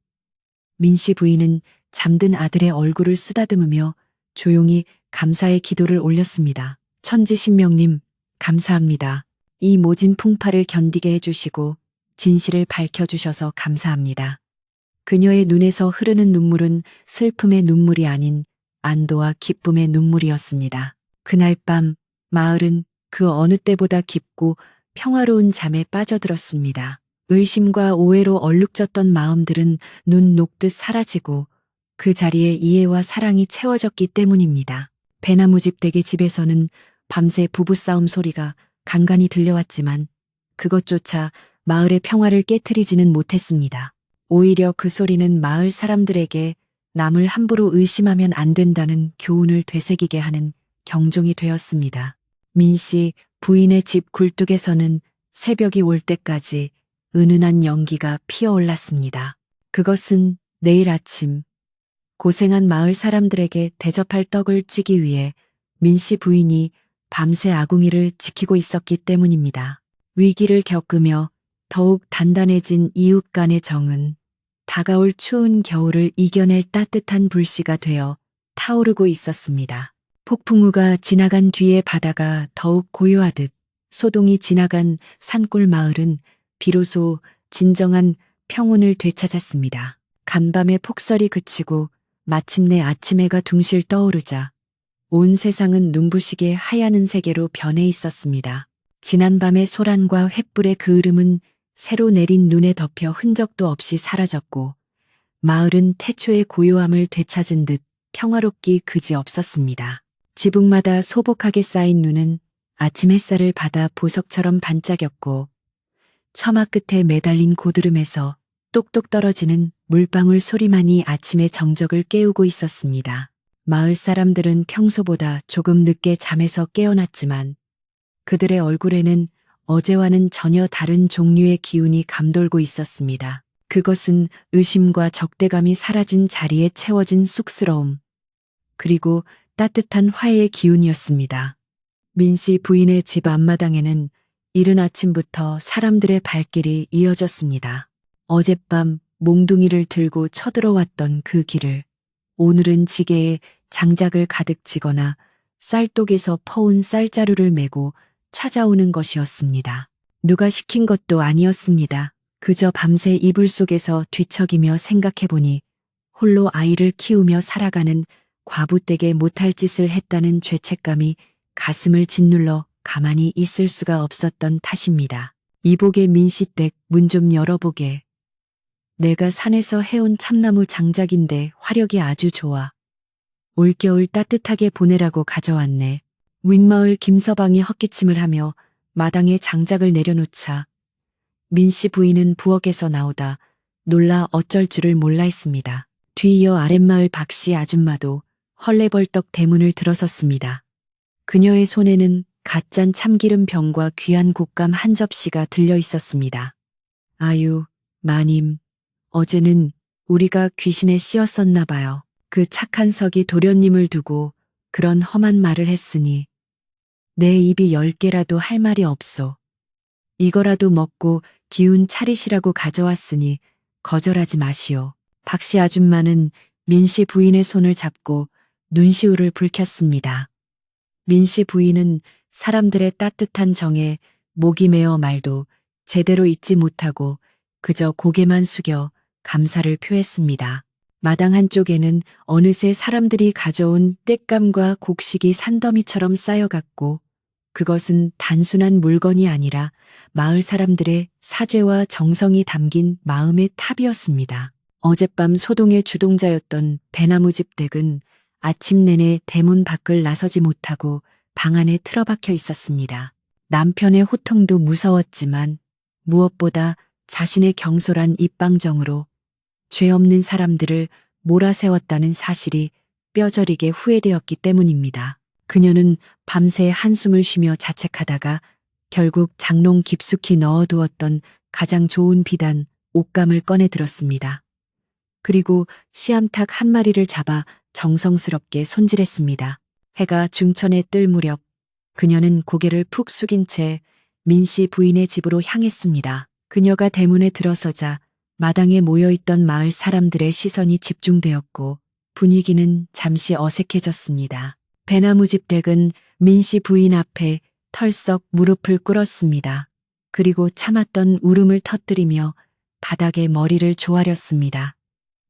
민씨 부인은 잠든 아들의 얼굴을 쓰다듬으며 조용히 감사의 기도를 올렸습니다. 천지신명님, 감사합니다. 이 모진 풍파를 견디게 해주시고 진실을 밝혀주셔서 감사합니다. 그녀의 눈에서 흐르는 눈물은 슬픔의 눈물이 아닌 안도와 기쁨의 눈물이었습니다. 그날 밤 마을은 그 어느 때보다 깊고 평화로운 잠에 빠져들었습니다. 의심과 오해로 얼룩졌던 마음들은 눈 녹듯 사라지고 그 자리에 이해와 사랑이 채워졌기 때문입니다. 배나무집 댁의 집에서는 밤새 부부싸움 소리가 간간히 들려왔지만 그것조차 마을의 평화를 깨트리지는 못했습니다. 오히려 그 소리는 마을 사람들에게 남을 함부로 의심하면 안 된다는 교훈을 되새기게 하는 경종이 되었습니다. 민씨 부인의 집 굴뚝에서는 새벽이 올 때까지 은은한 연기가 피어올랐습니다. 그것은 내일 아침 고생한 마을 사람들에게 대접할 떡을 찌기 위해 민씨 부인이 밤새 아궁이를 지키고 있었기 때문입니다. 위기를 겪으며 더욱 단단해진 이웃 간의 정은 다가올 추운 겨울을 이겨낼 따뜻한 불씨가 되어 타오르고 있었습니다. 폭풍우가 지나간 뒤에 바다가 더욱 고요하듯 소동이 지나간 산골 마을은 비로소 진정한 평온을 되찾았습니다. 간밤의 폭설이 그치고 마침내 아침 해가 둥실 떠오르자 온 세상은 눈부시게 하얀 세계로 변해 있었습니다. 지난밤의 소란과 횃불의 그을음은 새로 내린 눈에 덮여 흔적도 없이 사라졌고 마을은 태초의 고요함을 되찾은 듯 평화롭기 그지없었습니다. 지붕마다 소복하게 쌓인 눈은 아침 햇살을 받아 보석처럼 반짝였고 처마 끝에 매달린 고드름에서 똑똑 떨어지는 물방울 소리만이 아침의 정적을 깨우고 있었습니다. 마을 사람들은 평소보다 조금 늦게 잠에서 깨어났지만 그들의 얼굴에는 어제와는 전혀 다른 종류의 기운이 감돌고 있었습니다. 그것은 의심과 적대감이 사라진 자리에 채워진 쑥스러움, 그리고 따뜻한 화해의 기운이었습니다. 민씨 부인의 집 앞마당에는 이른 아침부터 사람들의 발길이 이어졌습니다. 어젯밤 몽둥이를 들고 쳐들어왔던 그 길을 오늘은 지게에 장작을 가득 지거나 쌀독에서 퍼온 쌀자루를 메고 찾아오는 것이었습니다. 누가 시킨 것도 아니었습니다. 그저 밤새 이불 속에서 뒤척이며 생각해보니 홀로 아이를 키우며 살아가는 과부댁에 못할 짓을 했다는 죄책감이 가슴을 짓눌러 가만히 있을 수가 없었던 탓입니다. 이복의 민씨댁 문 좀 열어보게. 내가 산에서 해온 참나무 장작인데 화력이 아주 좋아. 올겨울 따뜻하게 보내라고 가져왔네. 윗마을 김서방이 헛기침을 하며 마당에 장작을 내려놓자 민씨 부인은 부엌에서 나오다 놀라 어쩔 줄을 몰라 했습니다. 뒤이어 아랫마을 박씨 아줌마도 헐레벌떡 대문을 들어섰습니다. 그녀의 손에는 갓 짠 참기름 병과 귀한 곶감 한 접시가 들려 있었습니다. 아유, 마님, 어제는 우리가 귀신에 씌었었나 봐요. 그 착한 석이 도련님을 두고 그런 험한 말을 했으니 내 입이 10개라도 할 말이 없소. 이거라도 먹고 기운 차리시라고 가져왔으니 거절하지 마시오. 박씨 아줌마는 민씨 부인의 손을 잡고 눈시울을 붉혔습니다. 민씨 부인은 사람들의 따뜻한 정에 목이 메어 말도 제대로 잊지 못하고 그저 고개만 숙여 감사를 표했습니다. 마당 한쪽에는 어느새 사람들이 가져온 땔감과 곡식이 산더미처럼 쌓여갔고 그것은 단순한 물건이 아니라 마을 사람들의 사죄와 정성이 담긴 마음의 탑이었습니다. 어젯밤 소동의 주동자였던 배나무집 댁은 아침 내내 대문 밖을 나서지 못하고 방 안에 틀어박혀 있었습니다. 남편의 호통도 무서웠지만 무엇보다 자신의 경솔한 입방정으로 죄 없는 사람들을 몰아세웠다는 사실이 뼈저리게 후회되었기 때문입니다. 그녀는 밤새 한숨을 쉬며 자책하다가 결국 장롱 깊숙이 넣어두었던 가장 좋은 비단, 옷감을 꺼내 들었습니다. 그리고 씨암탉 한 마리를 잡아 정성스럽게 손질했습니다. 해가 중천에 뜰 무렵 그녀는 고개를 푹 숙인 채 민씨 부인의 집으로 향했습니다. 그녀가 대문에 들어서자 마당에 모여있던 마을 사람들의 시선이 집중되었고 분위기는 잠시 어색해졌습니다. 배나무집 댁은 민씨 부인 앞에 털썩 무릎을 꿇었습니다. 그리고 참았던 울음을 터뜨리며 바닥에 머리를 조아렸습니다.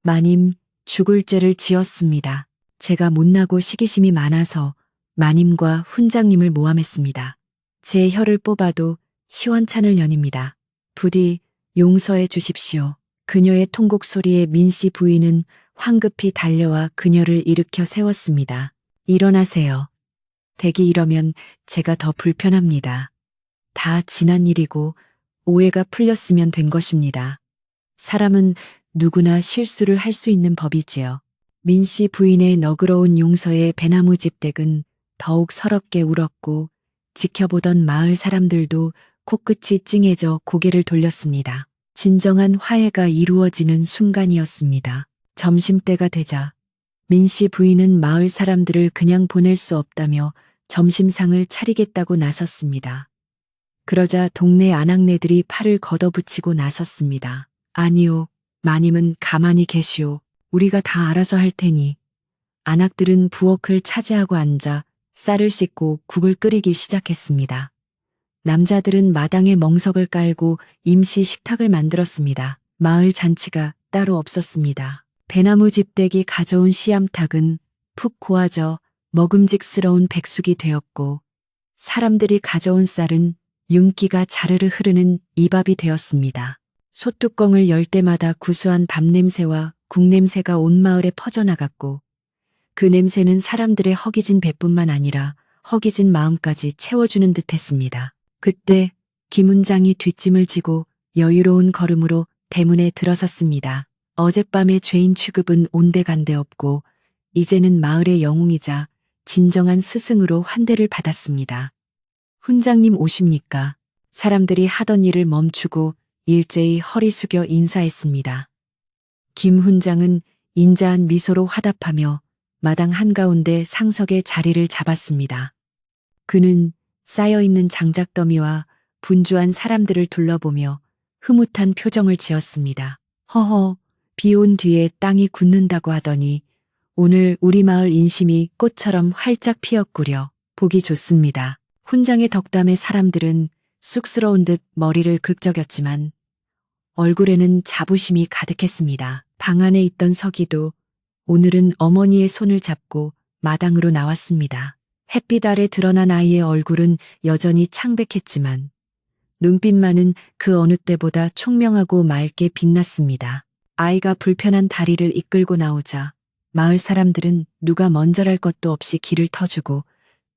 마님, 죽을 죄를 지었습니다. 제가 못나고 시기심이 많아서 마님과 훈장님을 모함했습니다. 제 혀를 뽑아도 시원찮을 년입니다. 부디 용서해 주십시오. 그녀의 통곡 소리에 민씨 부인은 황급히 달려와 그녀를 일으켜 세웠습니다. 일어나세요. 댁이 이러면 제가 더 불편합니다. 다 지난 일이고 오해가 풀렸으면 된 것입니다. 사람은 누구나 실수를 할 수 있는 법이지요. 민씨 부인의 너그러운 용서에 배나무 집댁은 더욱 서럽게 울었고 지켜보던 마을 사람들도 코끝이 찡해져 고개를 돌렸습니다. 진정한 화해가 이루어지는 순간이었습니다. 점심때가 되자 민씨 부인은 마을 사람들을 그냥 보낼 수 없다며 점심상을 차리겠다고 나섰습니다. 그러자 동네 아낙네들이 팔을 걷어붙이고 나섰습니다. 아니요, 마님은 가만히 계시오. 우리가 다 알아서 할 테니. 아낙들은 부엌을 차지하고 앉아 쌀을 씻고 국을 끓이기 시작했습니다. 남자들은 마당에 멍석을 깔고 임시 식탁을 만들었습니다. 마을 잔치가 따로 없었습니다. 배나무 집댁이 가져온 씨암탉은 푹 고아져 먹음직스러운 백숙이 되었고 사람들이 가져온 쌀은 윤기가 자르르 흐르는 이밥이 되었습니다. 솥뚜껑을 열 때마다 구수한 밥 냄새와 국 냄새가 온 마을에 퍼져나갔고 그 냄새는 사람들의 허기진 배뿐만 아니라 허기진 마음까지 채워주는 듯했습니다. 그때 김훈장이 뒷짐을 지고 여유로운 걸음으로 대문에 들어섰습니다. 어젯밤의 죄인 취급은 온데간데 없고 이제는 마을의 영웅이자 진정한 스승으로 환대를 받았습니다. 훈장님 오십니까? 사람들이 하던 일을 멈추고 일제히 허리 숙여 인사했습니다. 김 훈장은 인자한 미소로 화답하며 마당 한가운데 상석에 자리를 잡았습니다. 그는 쌓여있는 장작더미와 분주한 사람들을 둘러보며 흐뭇한 표정을 지었습니다. 허허, 비 온 뒤에 땅이 굳는다고 하더니 오늘 우리 마을 인심이 꽃처럼 활짝 피었구려. 보기 좋습니다. 훈장의 덕담에 사람들은 쑥스러운 듯 머리를 긁적였지만 얼굴에는 자부심이 가득했습니다. 방 안에 있던 서기도 오늘은 어머니의 손을 잡고 마당으로 나왔습니다. 햇빛 아래 드러난 아이의 얼굴은 여전히 창백했지만 눈빛만은 그 어느 때보다 총명하고 맑게 빛났습니다. 아이가 불편한 다리를 이끌고 나오자 마을 사람들은 누가 먼저랄 것도 없이 길을 터주고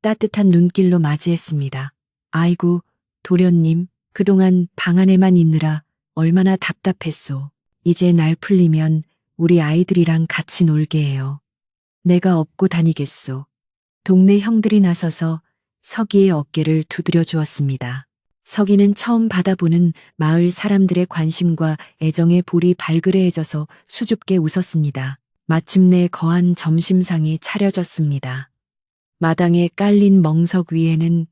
따뜻한 눈길로 맞이했습니다. 아이고, 도련님, 그동안 방 안에만 있느라 얼마나 답답했소. 이제 날 풀리면 우리 아이들이랑 같이 놀게 해요. 내가 업고 다니겠소. 동네 형들이 나서서 서기의 어깨를 두드려 주었습니다. 서기는 처음 받아보는 마을 사람들의 관심과 애정에 볼이 발그레해져서 수줍게 웃었습니다. 마침내 거한 점심상이 차려졌습니다. 마당에 깔린 멍석 위에는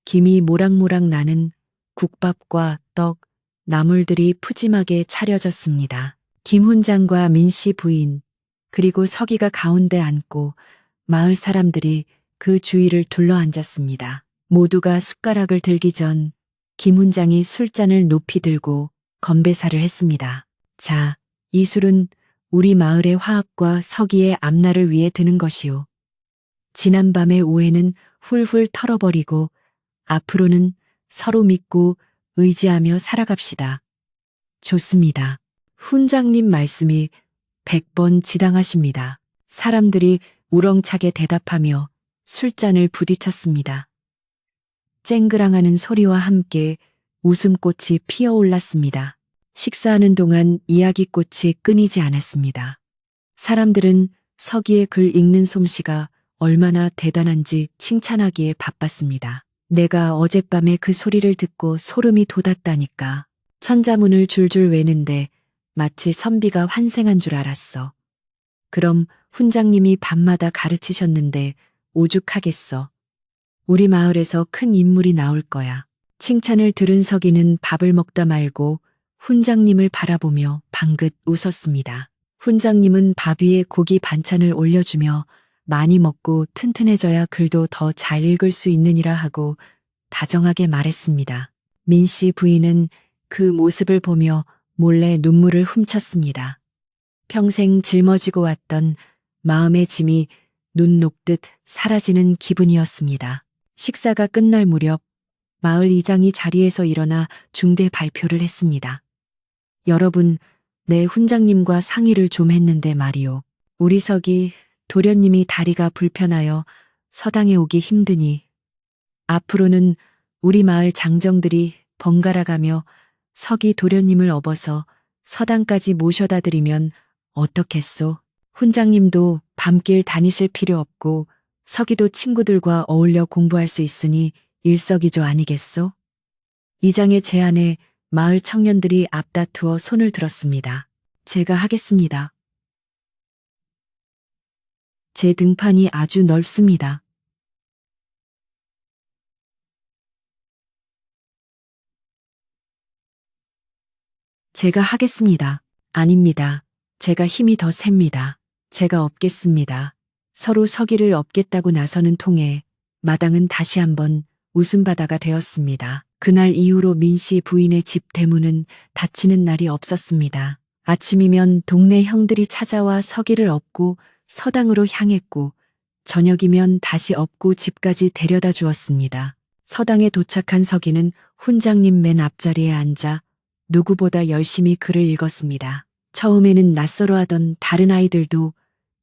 김이 모락모락 나는 국밥과 떡, 나물들이 푸짐하게 차려졌습니다. 김 훈장과 민씨 부인, 그리고 서기가 가운데 앉고 마을 사람들이 그 주위를 둘러앉았습니다. 모두가 숟가락을 들기 전 김 훈장이 술잔을 높이 들고 건배사를 했습니다. 자, 이 술은 우리 마을의 화합과 서기의 앞날을 위해 드는 것이오. 지난밤의 오해는 훌훌 털어버리고 앞으로는 서로 믿고 의지하며 살아갑시다. 좋습니다. 훈장님 말씀이 100번 지당하십니다. 사람들이 우렁차게 대답하며 술잔을 부딪혔습니다. 쨍그랑하는 소리와 함께 웃음꽃이 피어올랐습니다. 식사하는 동안 이야기꽃이 끊이지 않았습니다. 사람들은 서기의 글 읽는 솜씨가 얼마나 대단한지 칭찬하기에 바빴습니다. 내가 어젯밤에 그 소리를 듣고 소름이 돋았다니까. 천자문을 줄줄 외는데 마치 선비가 환생한 줄 알았어. 그럼 훈장님이 밤마다 가르치셨는데 오죽하겠어. 우리 마을에서 큰 인물이 나올 거야. 칭찬을 들은 서기는 밥을 먹다 말고 훈장님을 바라보며 방긋 웃었습니다. 훈장님은 밥 위에 고기 반찬을 올려주며 많이 먹고 튼튼해져야 글도 더 잘 읽을 수 있느니라 하고 다정하게 말했습니다. 민씨 부인은 그 모습을 보며 몰래 눈물을 훔쳤습니다. 평생 짊어지고 왔던 마음의 짐이 눈 녹듯 사라지는 기분이었습니다. 식사가 끝날 무렵 마을 이장이 자리에서 일어나 중대 발표를 했습니다. 여러분, 내 훈장님과 상의를 좀 했는데 말이오. 우리 석이 도련님이 다리가 불편하여 서당에 오기 힘드니 앞으로는 우리 마을 장정들이 번갈아 가며 석이 도련님을 업어서 서당까지 모셔다 드리면 어떻겠소? 훈장님도 밤길 다니실 필요 없고 석이도 친구들과 어울려 공부할 수 있으니 일석이조 아니겠소? 이장의 제안에 마을 청년들이 앞다투어 손을 들었습니다. 제가 하겠습니다. 제 등판이 아주 넓습니다. 제가 하겠습니다. 아닙니다. 제가 힘이 더 셉니다. 제가 업겠습니다. 서로 서기를 업겠다고 나서는 통에 마당은 다시 한번 웃음바다가 되었습니다. 그날 이후로 민씨 부인의 집 대문은 닫히는 날이 없었습니다. 아침이면 동네 형들이 찾아와 서기를 업고 서당으로 향했고 저녁이면 다시 업고 집까지 데려다 주었습니다. 서당에 도착한 서기는 훈장님 맨 앞자리에 앉아 누구보다 열심히 글을 읽었습니다. 처음에는 낯설어 하던 다른 아이들도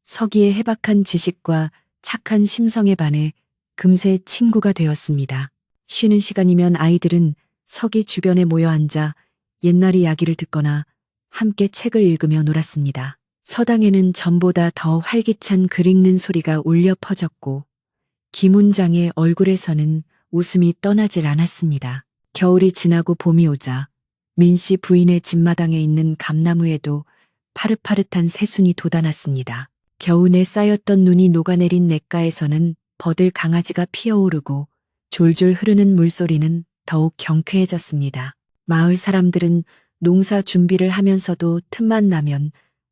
서기의 해박한 지식과 착한 심성에 반해 금세 친구가 되었습니다. 쉬는 시간이면 아이들은 서기 주변에 모여 앉아 옛날 이야기를 듣거나 함께 책을 읽으며 놀았습니다. 서당에는 전보다 더 활기찬 글 읽는 소리가 울려 퍼졌고 김훈장의 얼굴에서는 웃음이 떠나질 않았습니다. 겨울이 지나고 봄이 오자 민씨 부인의 집마당에 있는 감나무에도 파릇파릇한 새순이 돋아났습니다. 겨우내 쌓였던 눈이 녹아내린 냇가에서는 버들 강아지가 피어오르고 졸졸 흐르는 물소리는 더욱 경쾌해졌습니다. 마을 사람들은 농사 준비를 하면서도 틈만 나면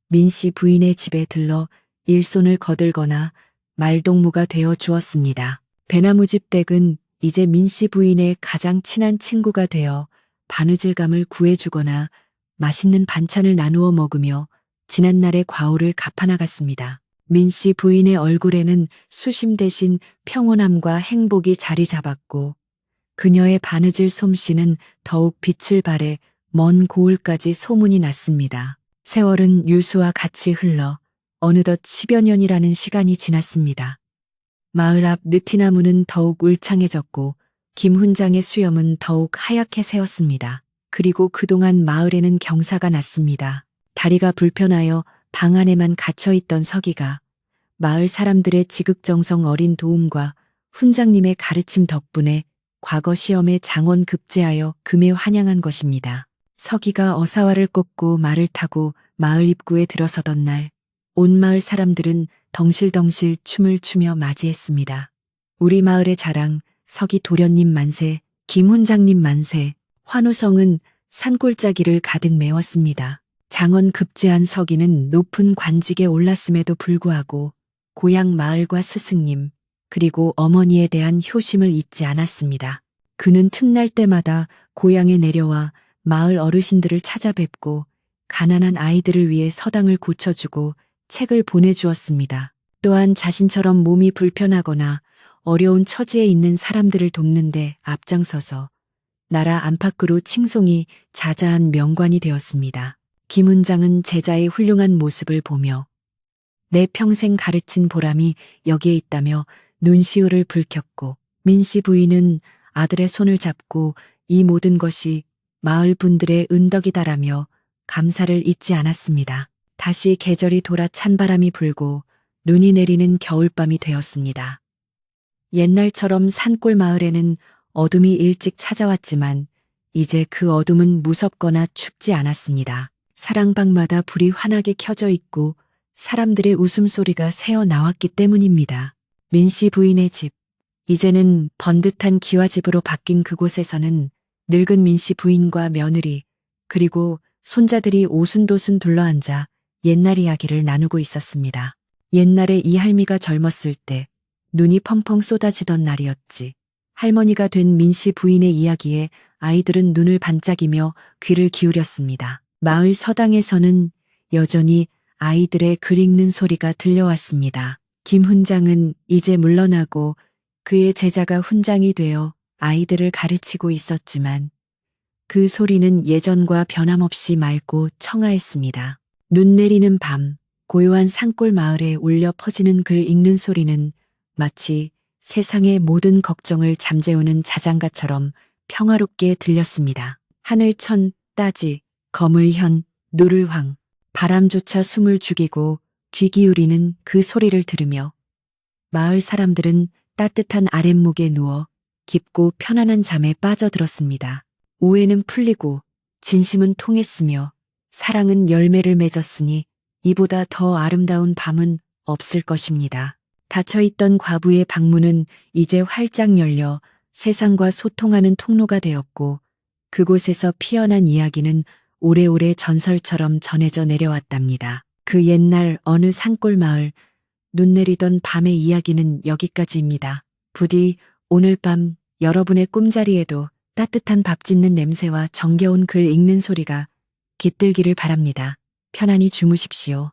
민씨 부인의 집에 들러 일손을 거들거나 말동무가 되어 주었습니다. 배나무집 댁은 이제 민씨 부인의 가장 친한 친구가 되어 바느질감을 구해주거나 맛있는 반찬을 나누어 먹으며 지난날의 과오를 갚아나갔습니다. 민씨 부인의 얼굴에는 수심 대신 평온함과 행복이 자리 잡았고 그녀의 바느질 솜씨는 더욱 빛을 발해 먼 고을까지 소문이 났습니다. 세월은 유수와 같이 흘러 어느덧 10여 년이라는 시간이 지났습니다. 마을 앞 느티나무는 더욱 울창해졌고 김 훈장의 수염은 더욱 하얗게 새었습니다. 그리고 그동안 마을에는 경사가 났습니다. 다리가 불편하여 방 안에만 갇혀있던 서기가 마을 사람들의 지극정성 어린 도움과 훈장님의 가르침 덕분에 과거 시험에 장원 급제하여 금에 환양한 것입니다. 서기가 어사화를 꽂고 말을 타고 마을 입구에 들어서던 날, 온 마을 사람들은 덩실덩실 춤을 추며 맞이했습니다. 우리 마을의 자랑, 서기 도련님 만세, 김훈장님 만세, 환우성은 산골짜기를 가득 메웠습니다. 장원 급제한 서기는 높은 관직에 올랐음에도 불구하고 고향 마을과 스승님, 그리고 어머니에 대한 효심을 잊지 않았습니다. 그는 틈날 때마다 고향에 내려와 마을 어르신들을 찾아뵙고 가난한 아이들을 위해 서당을 고쳐주고 책을 보내주었습니다. 또한 자신처럼 몸이 불편하거나 어려운 처지에 있는 사람들을 돕는데 앞장서서 나라 안팎으로 칭송이 자자한 명관이 되었습니다. 김훈장은 제자의 훌륭한 모습을 보며 내 평생 가르친 보람이 여기에 있다며 눈시울을 붉혔고 민씨 부인은 아들의 손을 잡고 이 모든 것이 마을 분들의 은덕이다라며 감사를 잊지 않았습니다. 다시 계절이 돌아 찬바람이 불고 눈이 내리는 겨울밤이 되었습니다. 옛날처럼 산골 마을에는 어둠이 일찍 찾아왔지만 이제 그 어둠은 무섭거나 춥지 않았습니다. 사랑방마다 불이 환하게 켜져 있고 사람들의 웃음소리가 새어 나왔기 때문입니다. 민씨 부인의 집, 이제는 번듯한 기와집으로 바뀐 그곳에서는 늙은 민씨 부인과 며느리 그리고 손자들이 오순도순 둘러앉아 옛날 이야기를 나누고 있었습니다. 옛날에 이 할미가 젊었을 때 눈이 펑펑 쏟아지던 날이었지. 할머니가 된 민씨 부인의 이야기에 아이들은 눈을 반짝이며 귀를 기울였습니다. 마을 서당에서는 여전히 아이들의 글 읽는 소리가 들려왔습니다. 김 훈장은 이제 물러나고 그의 제자가 훈장이 되어 아이들을 가르치고 있었지만 그 소리는 예전과 변함없이 맑고 청아했습니다. 눈 내리는 밤, 고요한 산골 마을에 울려 퍼지는 글 읽는 소리는 마치 세상의 모든 걱정을 잠재우는 자장가처럼 평화롭게 들렸습니다. 하늘천, 따지, 거물현, 누를황, 바람조차 숨을 죽이고 귀 기울이는 그 소리를 들으며 마을 사람들은 따뜻한 아랫목에 누워 깊고 편안한 잠에 빠져들었습니다. 오해는 풀리고 진심은 통했으며 사랑은 열매를 맺었으니 이보다 더 아름다운 밤은 없을 것입니다. 닫혀있던 과부의 방문은 이제 활짝 열려 세상과 소통하는 통로가 되었고 그곳에서 피어난 이야기는 오래오래 전설처럼 전해져 내려왔답니다. 그 옛날 어느 산골 마을, 눈 내리던 밤의 이야기는 여기까지입니다. 부디 오늘 밤 여러분의 꿈자리에도 따뜻한 밥 짓는 냄새와 정겨운 글 읽는 소리가 깃들기를 바랍니다. 편안히 주무십시오.